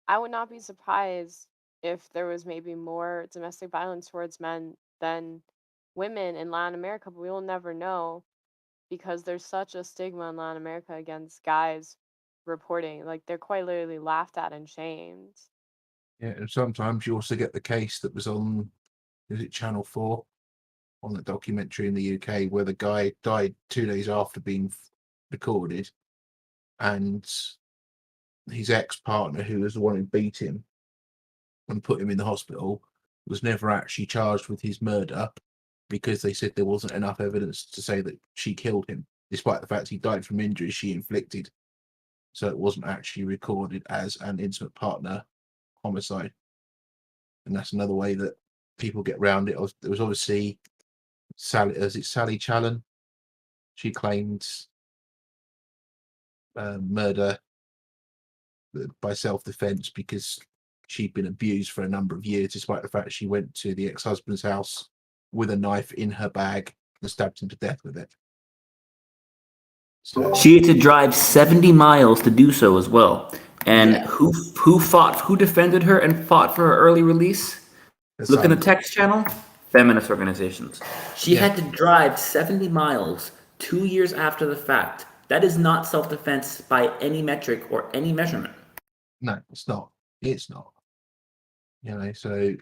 I would not be surprised if there was maybe more domestic violence towards men than women in Latin America, but we will never know, because there's such a stigma in Latin America against guys reporting. Like, they're quite literally laughed at and shamed. Yeah, and sometimes you also get the case that was on, is it Channel 4, on the documentary in the UK, where the guy died 2 days after being recorded, and his ex-partner, who was the one who beat him and put him in the hospital, was never actually charged with his murder because they said there wasn't enough evidence to say that she killed him, despite the fact he died from injuries she inflicted. So it wasn't actually recorded as an intimate partner homicide. And that's another way that people get around it. There was obviously Sally Challen? She claimed murder by self-defense because she'd been abused for a number of years, despite the fact she went to the ex-husband's house with a knife in her bag and stabbed him to death with it. So She had to drive 70 miles to do so as well. And Yeah. who defended her and fought for her early release? Look in the text channel. feminist organizations. She Yeah. had to drive 70 miles 2 years after the fact. That is not self-defense by any metric or any measurement. No, it's not. It's not. So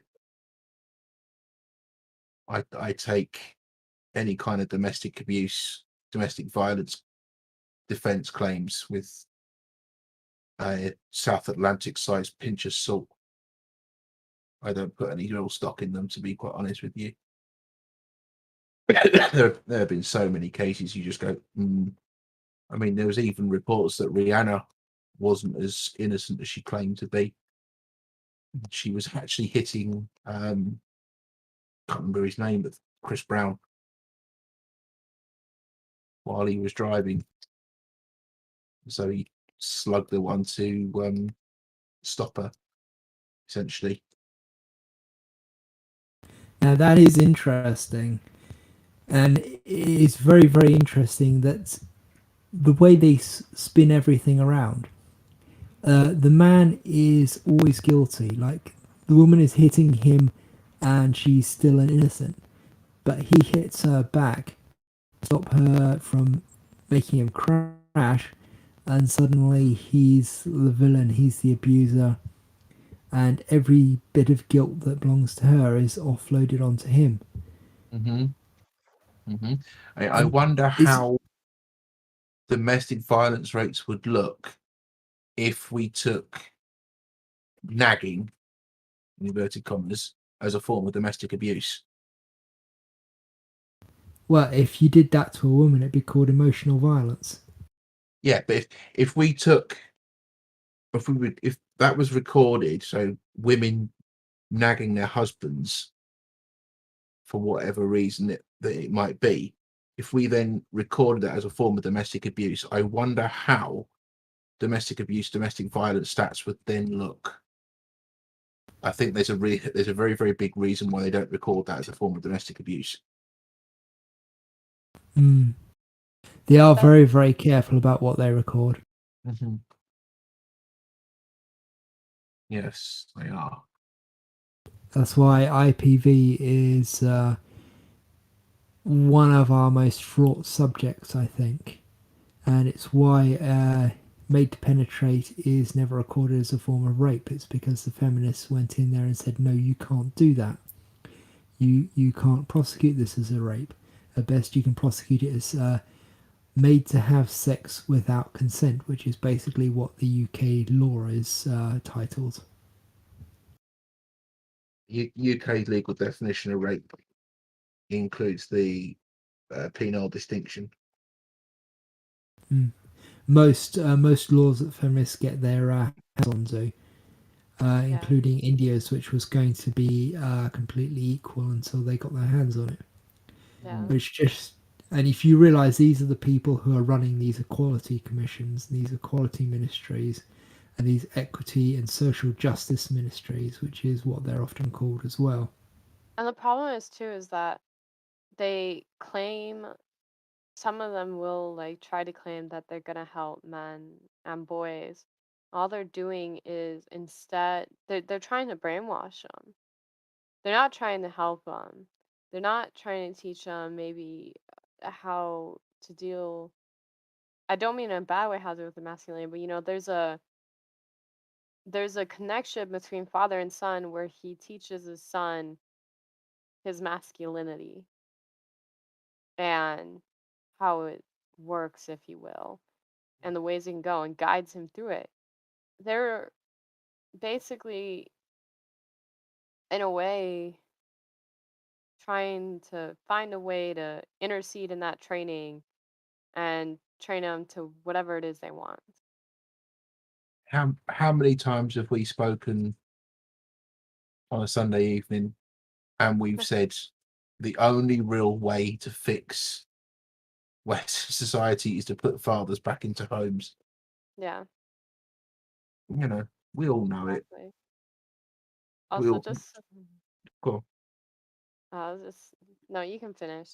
I take any kind of domestic abuse, domestic violence defense claims with a South Atlantic sized pinch of salt. I don't put any real stock in them, to be quite honest with you. there have been so many cases you just go, I mean, there was even reports that Rihanna wasn't as innocent as she claimed to be. She was actually hitting, can't remember his name, but Chris Brown while he was driving. So he slugged the one to stop her, essentially. Now that is interesting, and it's very, very interesting that the way they spin everything around. The man is always guilty. Like the woman is hitting him, and she's still an innocent, but he hits her back, stop her from making him crash, and suddenly he's the villain. He's the abuser. And every bit of guilt that belongs to her is offloaded onto him. I wonder how domestic violence rates would look if we took nagging, in inverted commas, as a form of domestic abuse. Well, if you did that to a woman, it'd be called emotional violence. Yeah, but if that was recorded, so women nagging their husbands for whatever reason that it might be, if we then recorded that as a form of domestic abuse, I wonder how domestic abuse, domestic violence stats would then look. I think there's a very, very big reason why they don't record that as a form of domestic abuse. They are very, very careful about what they record. Yes, they are. That's why IPV is one of our most fraught subjects, I think. And it's why Made to Penetrate is never recorded as a form of rape. It's because the feminists went in there and said, no, you can't do that. You can't prosecute this as a rape. At best, you can prosecute it as made to have sex without consent, which is basically what the UK law is titled. UK's legal definition of rape includes the penal distinction. Most laws that feminists get their hands onto, including India's, which was going to be completely equal until they got their hands on it. And if you realise these are the people who are running these equality commissions, these equality ministries, and these equity and social justice ministries, which is what they're often called as well. And the problem is that they claim, some of them will try to claim that they're gonna help men and boys. All they're doing is instead they're trying to brainwash them. They're not trying to help them. They're not trying to teach them maybe how to deal. I don't mean in a bad way how to deal with the masculinity, but there's a connection between father and son where he teaches his son his masculinity and how it works, if you will, and the ways it can go, and guides him through it. They're basically, in a way, trying to find a way to intercede in that training and train them to whatever it is they want. How many times have we spoken on a Sunday evening and we've said the only real way to fix Western society is to put fathers back into homes? Yeah. We all know it. Exactly. Also, Go on. no, you can finish.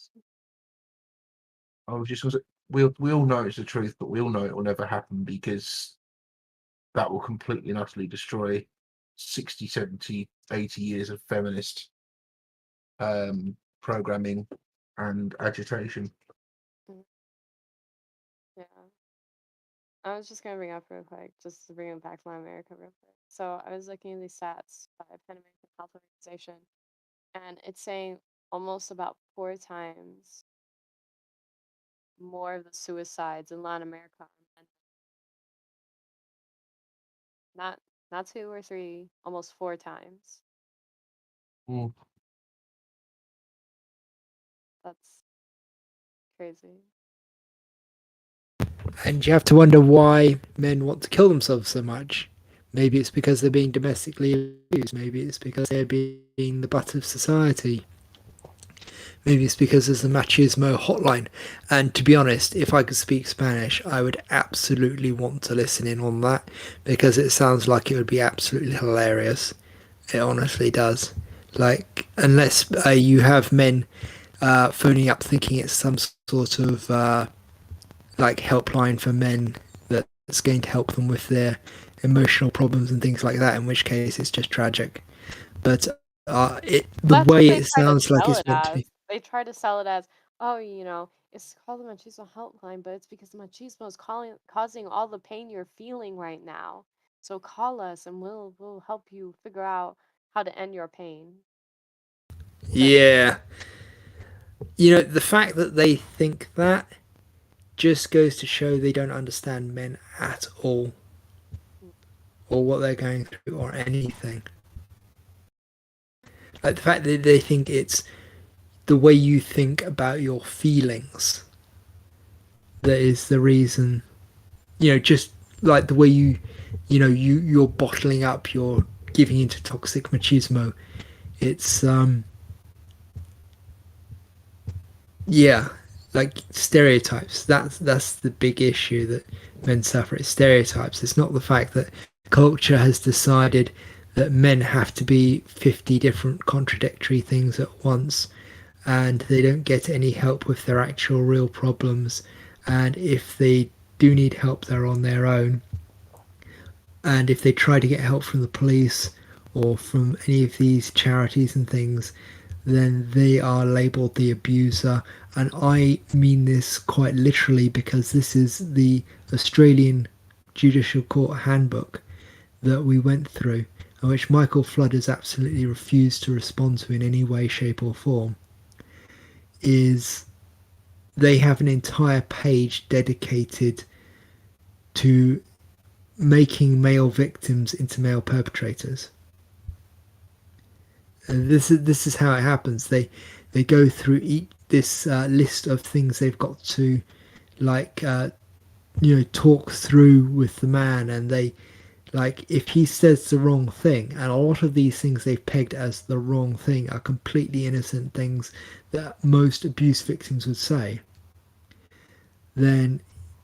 I was just going to say, we all know it's the truth, but we all know it will never happen because that will completely and utterly destroy 60, 70, 80 years of feminist programming and agitation. Mm, Yeah. I was just gonna bring up real quick, just to bring it back to Latin America real quick. So I was looking at these stats by Pan American Health Organization, and it's saying almost about 4 times more of the suicides in Latin America are men. Not 2 or 3, almost 4 times. Mm. That's crazy. And you have to wonder why men want to kill themselves so much. Maybe it's because they're being domestically abused. Maybe it's because they're being the butt of society. Maybe it's because there's the machismo hotline. And to be honest, if I could speak Spanish, I would absolutely want to listen in on that because it sounds like it would be absolutely hilarious. It honestly does. Like, unless you have men phoning up thinking it's some sort of like helpline for men that's going to help them with their emotional problems and things like that, in which case it's just tragic. But the That's what way they it try to sounds like sell it's it meant to be. as. They try to sell it as, oh, it's called the machismo helpline, but it's because the machismo is causing all the pain you're feeling right now. So call us and we'll help you figure out how to end your pain. But Yeah. You know, the fact that they think that just goes to show they don't understand men at all, mm, or what they're going through, or anything. Like the fact that they think it's the way you think about your feelings that is the reason. You know, just like the way you're bottling up, you're giving into toxic machismo. It's yeah, like stereotypes. That's the big issue that men suffer. It's stereotypes. It's not the fact that culture has decided that men have to be 50 different contradictory things at once, and they don't get any help with their actual real problems. And if they do need help, they're on their own. And if they try to get help from the police or from any of these charities and things, then they are labeled the abuser. And I mean this quite literally because this is the Australian Judicial Court handbook that we went through, and which Michael Flood has absolutely refused to respond to in any way, shape, or form. Is they have an entire page dedicated to making male victims into male perpetrators. And this is how it happens. They go through this list of things they've got to like talk through with the man, and they like if he says the wrong thing, and a lot of these things they've pegged as the wrong thing are completely innocent things that most abuse victims would say, then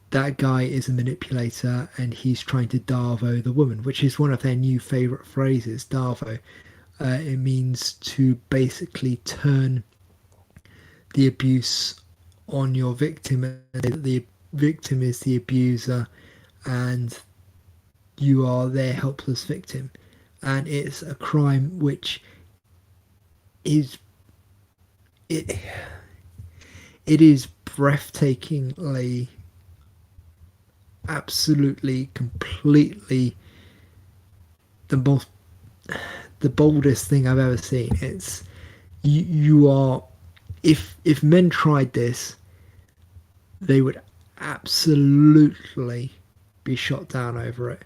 that guy is a manipulator and he's trying to Darvo the woman, which is one of their new favourite phrases, Darvo. It means to basically turn the abuse on your victim, and the victim is the abuser and you are their helpless victim. And it's a crime which is it is breathtakingly, absolutely, completely the boldest thing I've ever seen. It's you are if men tried this, they would absolutely be shot down over it.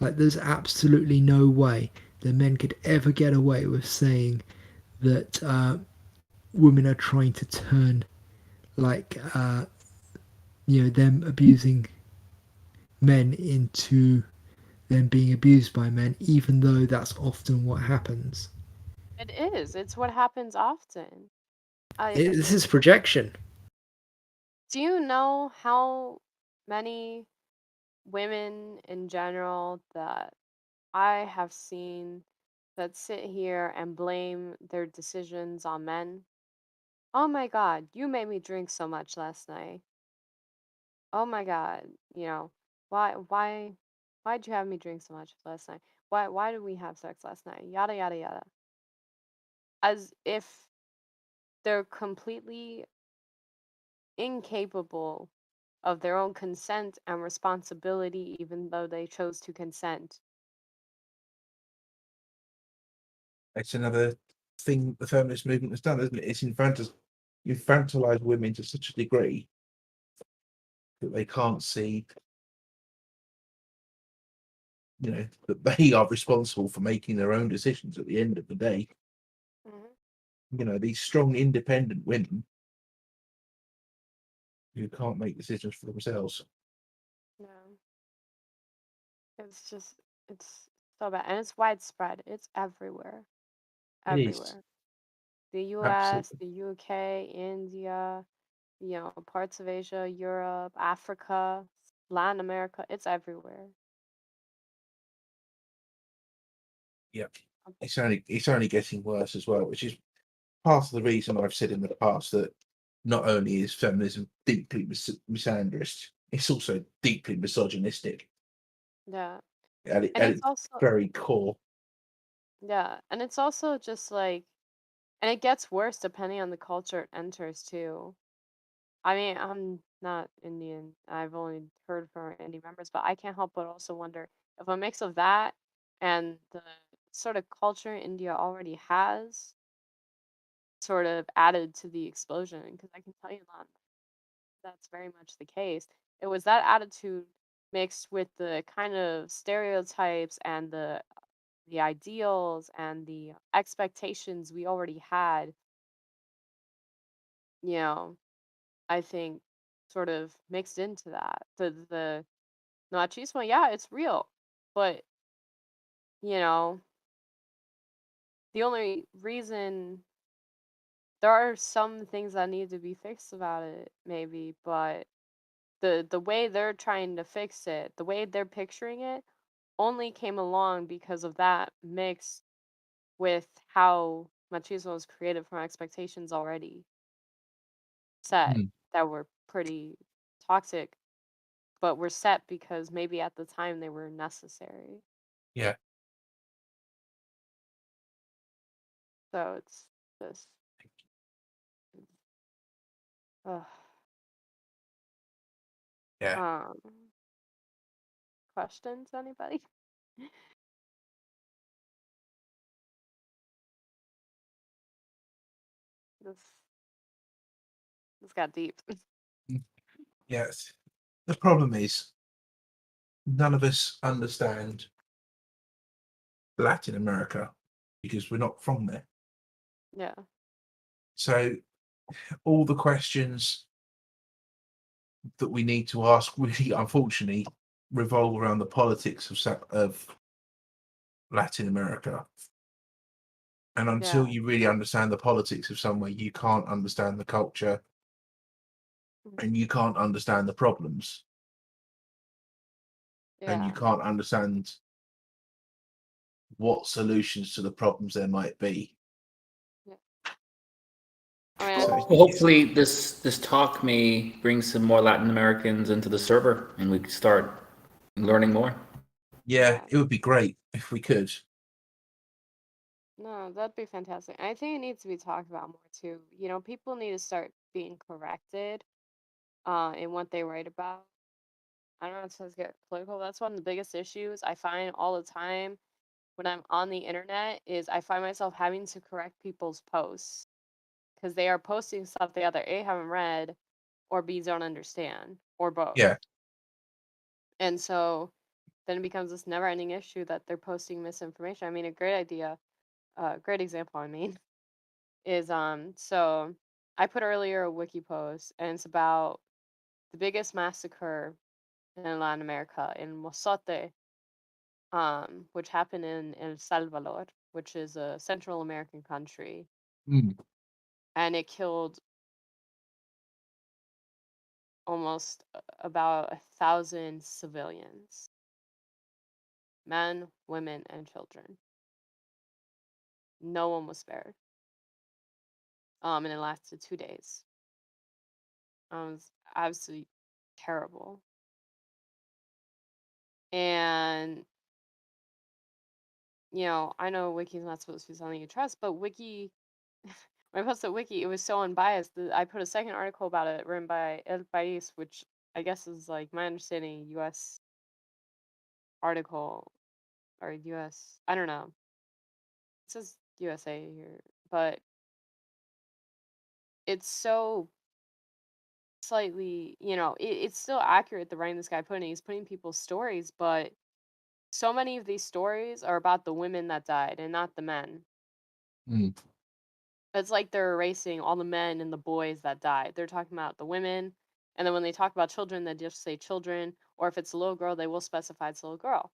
Like there's absolutely no way that men could ever get away with saying that women are trying to turn like them abusing men into them being abused by men, even though that's often what happens. it is. It's what happens often. This is projection. Do you know how many women in general that I have seen that sit here and blame their decisions on men? Oh my God, you made me drink so much last night. Oh my God, why'd you have me drink so much last night? Why did we have sex last night? Yada yada yada. As if they're completely incapable of their own consent and responsibility, even though they chose to consent. It's another thing the feminist movement has done, isn't it? It's infantilized women to such a degree that they can't see, that they are responsible for making their own decisions at the end of the day. These strong, independent women who can't make decisions for themselves. Yeah. It's just, it's so bad. And it's widespread. It's everywhere. It is. Everywhere. The US, Absolutely. the UK, India, parts of Asia, Europe, Africa, Latin America. It's everywhere. Yeah. It's only getting worse as well, which is part of the reason I've said in the past that not only is feminism deeply misandrist, it's also deeply misogynistic Yeah. at And it's its also, very core. yeah. And it's also just like, and it gets worse depending on the culture it enters too. I mean, I'm not Indian. I've only heard from our Indian members, but I can't help but also wonder if a mix of that and the sort of culture India already has sort of added to the explosion. Because I can tell you that that's very much the case. It was that attitude mixed with the kind of stereotypes and the ideals and the expectations we already had, you know, I think sort of mixed into that. The machismo, yeah, it's real. But, you know, the only reason there are some things that need to be fixed about it, maybe, but the way they're trying to fix it, the way they're picturing it, only came along because of that mixed with how machismo was created from expectations already set Mm. that were pretty toxic, but were set because maybe at the time they were necessary. Yeah. So it's just, ugh. Yeah. Questions, anybody? This this got deep. Yes. The problem is none of us understand Latin America because we're not from there. Yeah. So all the questions that we need to ask really, unfortunately, revolve around the politics of Latin America. And until Yeah. you really understand the politics of somewhere, you can't understand the culture and you can't understand the problems and you Yeah. can't understand what solutions to the problems there might be. Yeah. I mean, So Well, hopefully this talk may bring some more Latin Americans into the server and we can start learning more. yeah, it would be great if we could. no, that'd be fantastic. I think it needs to be talked about more too. People need to start being corrected in what they write about. I don't know if it's get political. That's one of the biggest issues I find all the time when I'm on the internet is I find myself having to correct people's posts because they are posting stuff they either A haven't read or B don't understand or both. Yeah. And so then it becomes this never-ending issue that they're posting misinformation. I mean, a great idea, great example, I mean, is so I put earlier a wiki post and it's about the biggest massacre in Latin America in Mozote, which happened in El Salvador, which is a Central American country, Mm. and it killed almost about 1,000 civilians, men, women, and children. No one was spared. And it lasted 2 days. It was absolutely terrible. And I know Wiki's not supposed to be something you trust, but Wiki, when I posted Wiki, it was so unbiased that I put a second article about it written by El País, which I guess is like my understanding U.S. article or U.S. I don't know. It says USA here, but it's so slightly, it's still accurate the writing this guy putting. He's putting people's stories, but so many of these stories are about the women that died and not the men. Mm. It's like they're erasing all the men and the boys that died. They're talking about the women, and then when they talk about children, they just say children, or if it's a little girl, they will specify it's a little girl.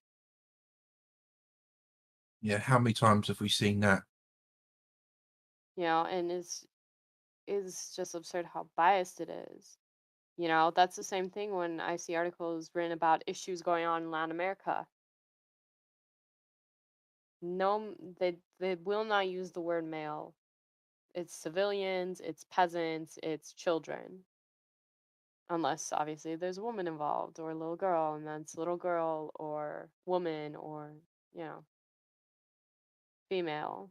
Yeah, how many times have we seen that? And it's just absurd how biased it is. That's the same thing when I see articles written about issues going on in Latin America. No, they will not use the word male. It's civilians, it's peasants, it's children. Unless obviously there's a woman involved or a little girl, and then it's little girl or woman or, female.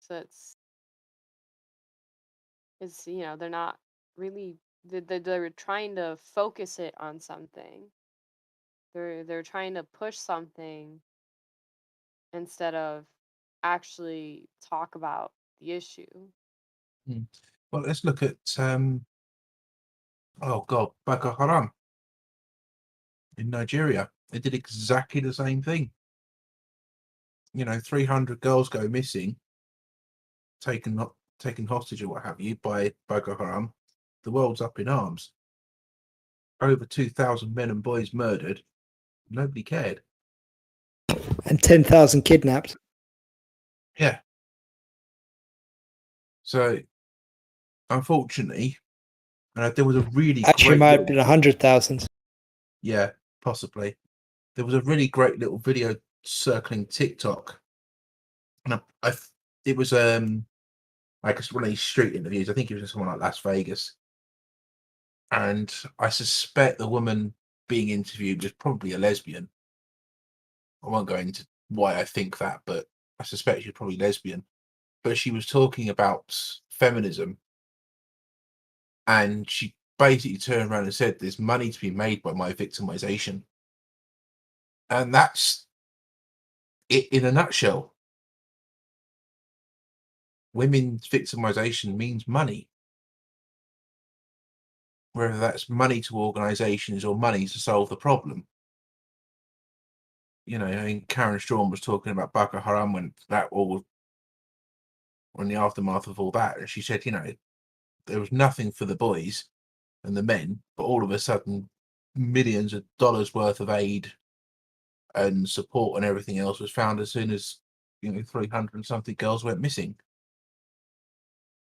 So they're not really they're trying to focus it on something. They're trying to push something instead of actually talk about the issue. Mm. Well, let's look at oh God, Boko Haram in Nigeria. They did exactly the same thing. 300 girls go missing, taken hostage or what have you by Boko Haram. The world's up in arms. Over 2,000 men and boys murdered. Nobody cared. And 10,000 kidnapped. Yeah. So, unfortunately, there was a really Actually, it great might have little, been 100,000. yeah, possibly. There was a really great little video circling TikTok, and it was like one of these street interviews. I think it was in someone like Las Vegas, and I suspect the woman being interviewed was probably a lesbian. I won't go into why I think that, but I suspect she's probably lesbian. But she was talking about feminism, and she basically turned around and said, "There's money to be made by my victimization," and that's it in a nutshell. Women's victimization means money, whether that's money to organizations or money to solve the problem. I mean, Karen Strawn was talking about Boko Haram when the aftermath of all that, and she said, there was nothing for the boys and the men, but all of a sudden, millions of dollars worth of aid and support and everything else was found as soon as 300 and something girls went missing.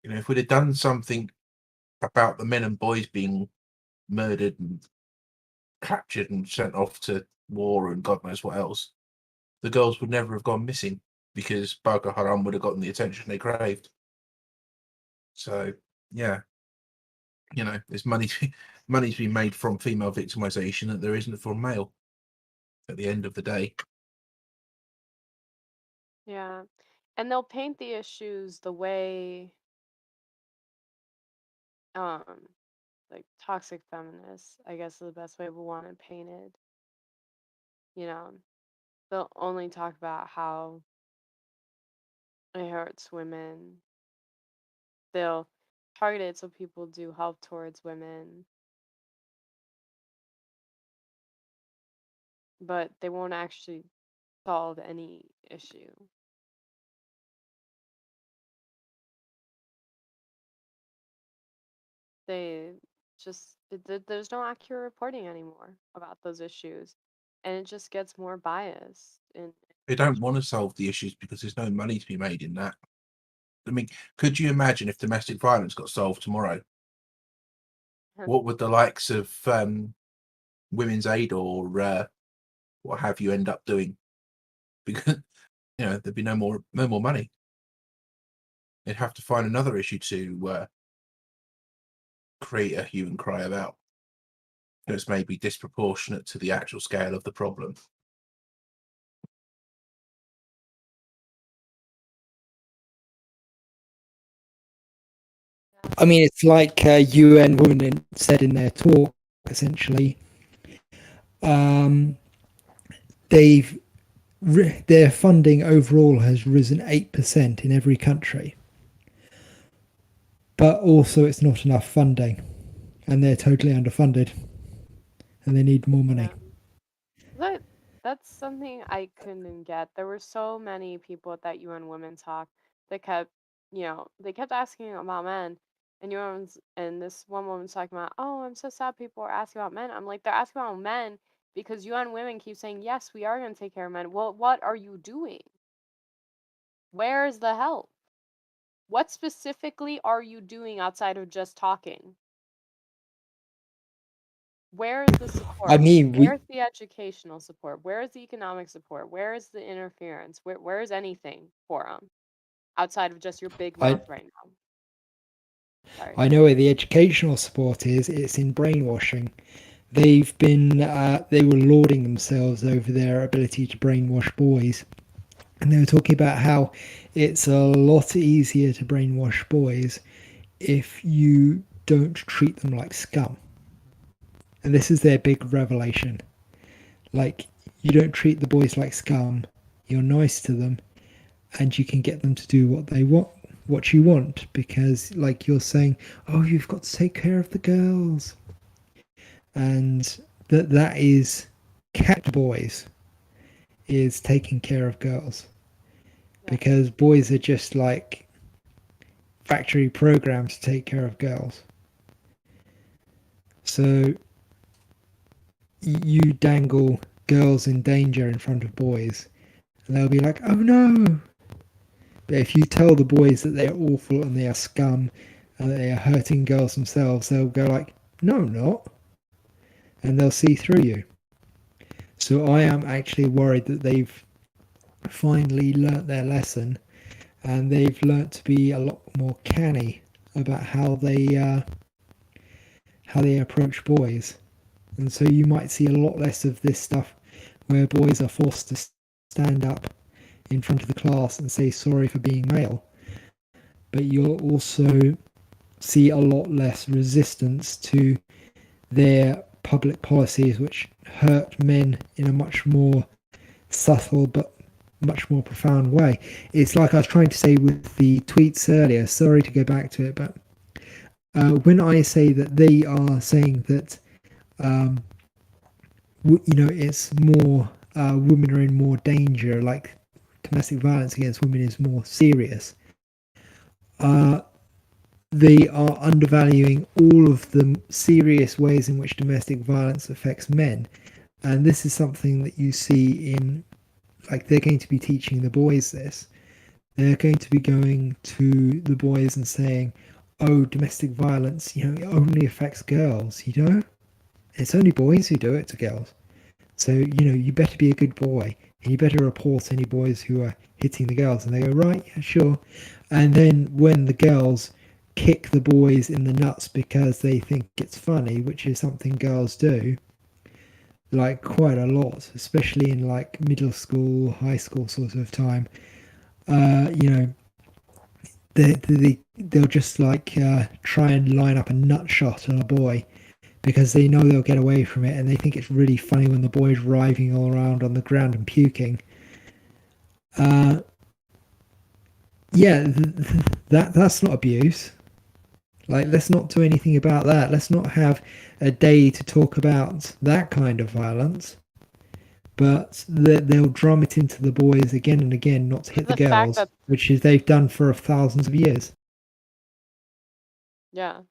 If we'd have done something about the men and boys being murdered and captured and sent off to war and God knows what else, the girls would never have gone missing because Boko Haram would have gotten the attention they craved. So yeah, there's money to be made from female victimization that there isn't from male at the end of the day. Yeah. And they'll paint the issues the way like toxic feminists, I guess is the best way we want it painted. They'll only talk about how it hurts women. They'll target it so people do help towards women, but they won't actually solve any issue. They there's no accurate reporting anymore about those issues, and it just gets more biased. And They don't want to solve the issues because there's no money to be made in that. I mean, could you imagine if domestic violence got solved tomorrow? What would the likes of Women's Aid or what have you end up doing? Because there'd be no more money. They'd have to find another issue to create a hue and cry about. That's maybe disproportionate to the actual scale of the problem. I mean, it's like UN Women said in their talk, essentially. They've their funding overall has risen 8% in every country, but also it's not enough funding, and they're totally underfunded, and they need more money. Yeah. That that's something I couldn't get. There were so many people at that UN Women talk that kept, they kept asking about men, and and this one woman's talking about, oh, I'm so sad people are asking about men. I'm like, they're asking about men because UN Women keep saying, yes, we are going to take care of men. Well, what are you doing? Where is the help? What specifically are you doing outside of just talking? Where is the I support? mean, Where's the educational support? Where is the economic support? Where is the interference? Where is anything for them outside of just your big I mouth right now? Sorry. I know where the educational support is. It's in brainwashing. They were lauding themselves over their ability to brainwash boys, and they were talking about how it's a lot easier to brainwash boys if you don't treat them like scum. And this is their big revelation. Like, you don't treat the boys like scum, you're nice to them, and you can get them to do what they want, what you want, because, like, you're saying, oh, you've got to take care of the girls. And that is cat boys, is taking care of girls. Yeah. Because boys are just like factory programmed to take care of girls. So you dangle girls in danger in front of boys, and they'll be like, oh no. But if you tell the boys that they're awful and they are scum and they are hurting girls themselves, they'll go like, no, I'm not. And they'll see through you. So I am actually worried that they've finally learnt their lesson, and they've learnt to be a lot more canny about how they approach boys. And so you might see a lot less of this stuff where boys are forced to stand up in front of the class and say sorry for being male. But you'll also see a lot less resistance to their public policies, which hurt men in a much more subtle but much more profound way. It's like I was trying to say with the tweets earlier. Sorry to go back to it, but when I say that they are saying that, it's more women are in more danger, like domestic violence against women is more serious. They are undervaluing all of the serious ways in which domestic violence affects men. And this is something that you see in, like, they're going to be teaching the boys this. They're going to be going to the boys and saying, oh, domestic violence, it only affects girls, It's only boys who do it to girls. So, you better be a good boy and you better report any boys who are hitting the girls. And they go, right, yeah, sure. And then when the girls kick the boys in the nuts because they think it's funny, which is something girls do, like quite a lot, especially in like middle school, high school sort of time, they'll just like try and line up a nut shot on a boy because they know they'll get away from it, and they think it's really funny when the boy's writhing all around on the ground and puking. That's not abuse. Like, let's not do anything about that. Let's not have a day to talk about that kind of violence. But they'll drum it into the boys again and again not to hit the The fact girls, that, which is they've done for thousands of years. yeah,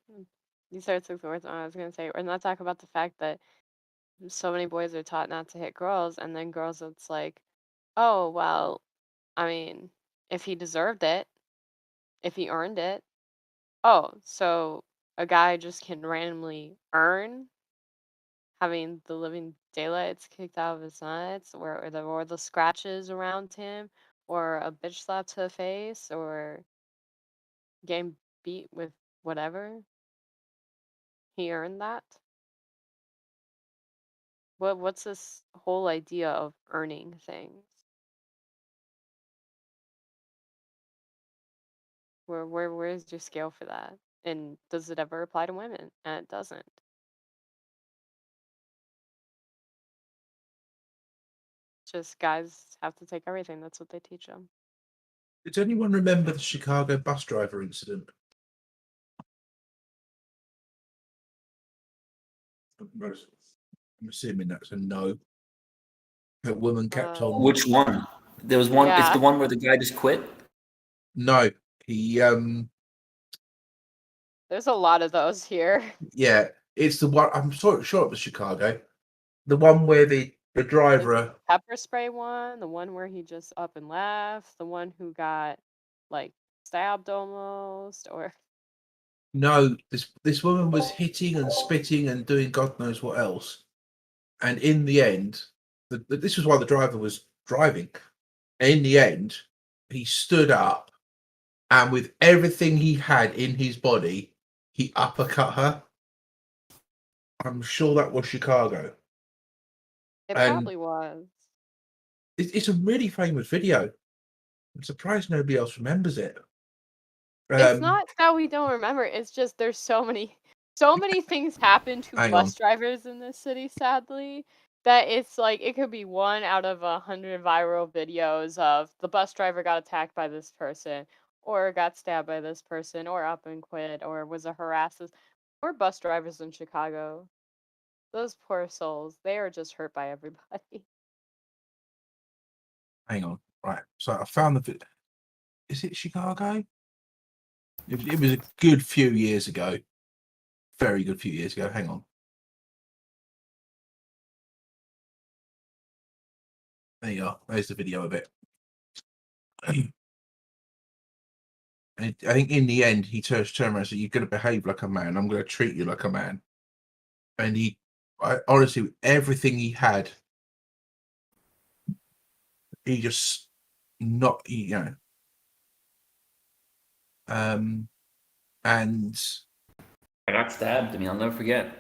you started to words I was gonna say, or not talk about the fact that so many boys are taught not to hit girls, and then girls, it's like, oh, well, I mean, if he deserved it, if he earned it, oh, so a guy just can randomly earn having the living daylights kicked out of his nuts, or the scratches around him, or a bitch slap to the face, or getting beat with whatever. He earned that. What's this whole idea of earning things? Where's your scale for that? And does it ever apply to women? And it doesn't. Just guys have to take everything. That's what they teach them. Does anyone remember the Chicago bus driver incident? I'm assuming that's a no. That woman kept on. Which one? There was one. It's Yeah. the one where the guy just quit. No, he There's a lot of those here. yeah, it's the one. I'm sure it was Chicago. The one where the driver. Pepper spray one, the one where he just up and left, the one who got like stabbed almost, or No, this woman was hitting and spitting and doing God knows what else. And in the end, this was why the driver was driving. In the end, he stood up and with everything he had in his body, he uppercut her. I'm sure that was Chicago. it And probably was. it's a really famous video. I'm surprised nobody else remembers it. It's not that we don't remember, it's just there's so many things happen to Hang bus on. drivers in this city, sadly, that it's like it could be one out of 100 viral videos of the bus driver got attacked by this person, or got stabbed by this person, or up and quit, or was a harasser. Poor bus drivers in Chicago. Those poor souls. They are just hurt by everybody. Hang on. Right. So I found the video. Is it Chicago? It was a good few years ago. Very good few years ago. Hang on. There you are. There's the video of it. And I think in the end, he turned around and said, "You're going to behave like a man. I'm going to treat you like a man." And honestly, with everything he had, he just not, and I got stabbed. I mean, I'll never forget.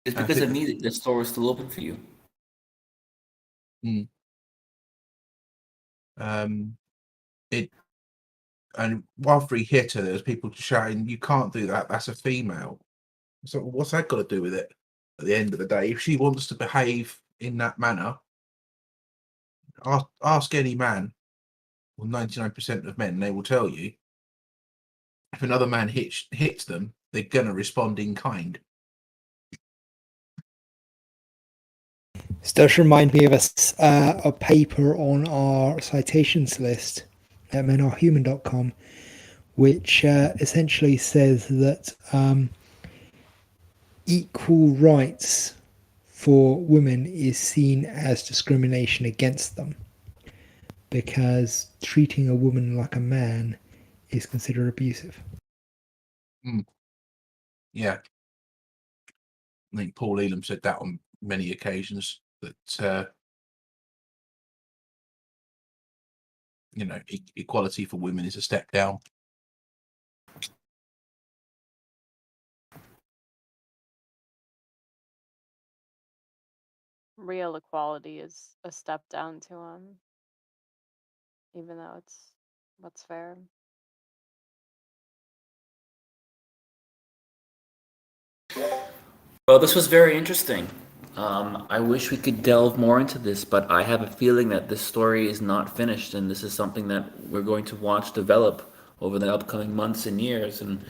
It's I because of think- me that the store was still open for you. And after he hit her, there was people shouting, "You can't do that. That's a female." So what's that got to do with it? At the end of the day, if she wants to behave in that manner, ask any man, or 99% of men, they will tell you if another man hits them, they're gonna respond in kind. This does remind me of a paper on our citations list at menarhuman.com, which essentially says that equal rights for women is seen as discrimination against them because treating a woman like a man is considered abusive. Yeah. I think Paul Elam said that on many occasions, that equality for women is a step down. Real equality is a step down to them, even though it's what's fair. Well, this was very interesting. I wish we could delve more into this, but I have a feeling that this story is not finished, and this is something that we're going to watch develop over the upcoming months and years. And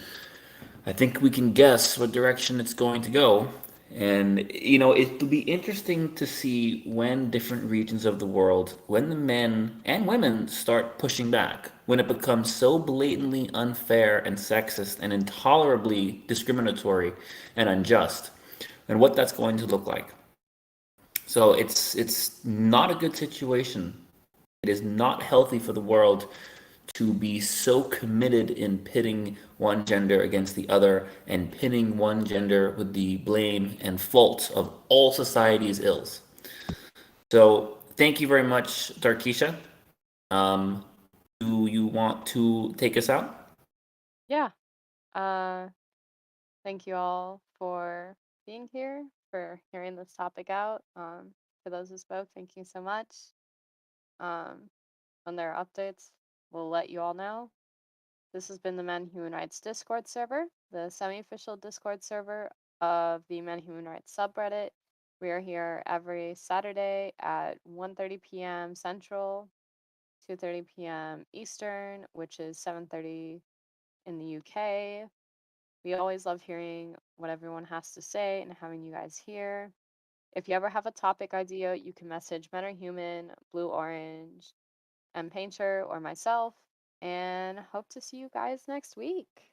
I think we can guess what direction it's going to go. And, it'll be interesting to see when different regions of the world, when the men and women start pushing back, when it becomes so blatantly unfair and sexist and intolerably discriminatory and unjust, and what that's going to look like. So it's not a good situation. It is not healthy for the world to be so committed in pitting one gender against the other and pinning one gender with the blame and fault of all society's ills. So thank you very much, Darkisha. Do you want to take us out? Yeah. Thank you all for being here, for hearing this topic out. For those who spoke, thank you so much. When there are updates, we'll let you all know. This has been the Men Human Rights Discord server, the semi-official Discord server of the Men Human Rights subreddit. We are here every Saturday at 1:30 p.m. Central, 2:30 p.m. Eastern, which is 7:30 in the UK. We always love hearing what everyone has to say and having you guys here. If you ever have a topic idea, you can message Men Are Human, Blue Orange, M Painter, or myself, and hope to see you guys next week.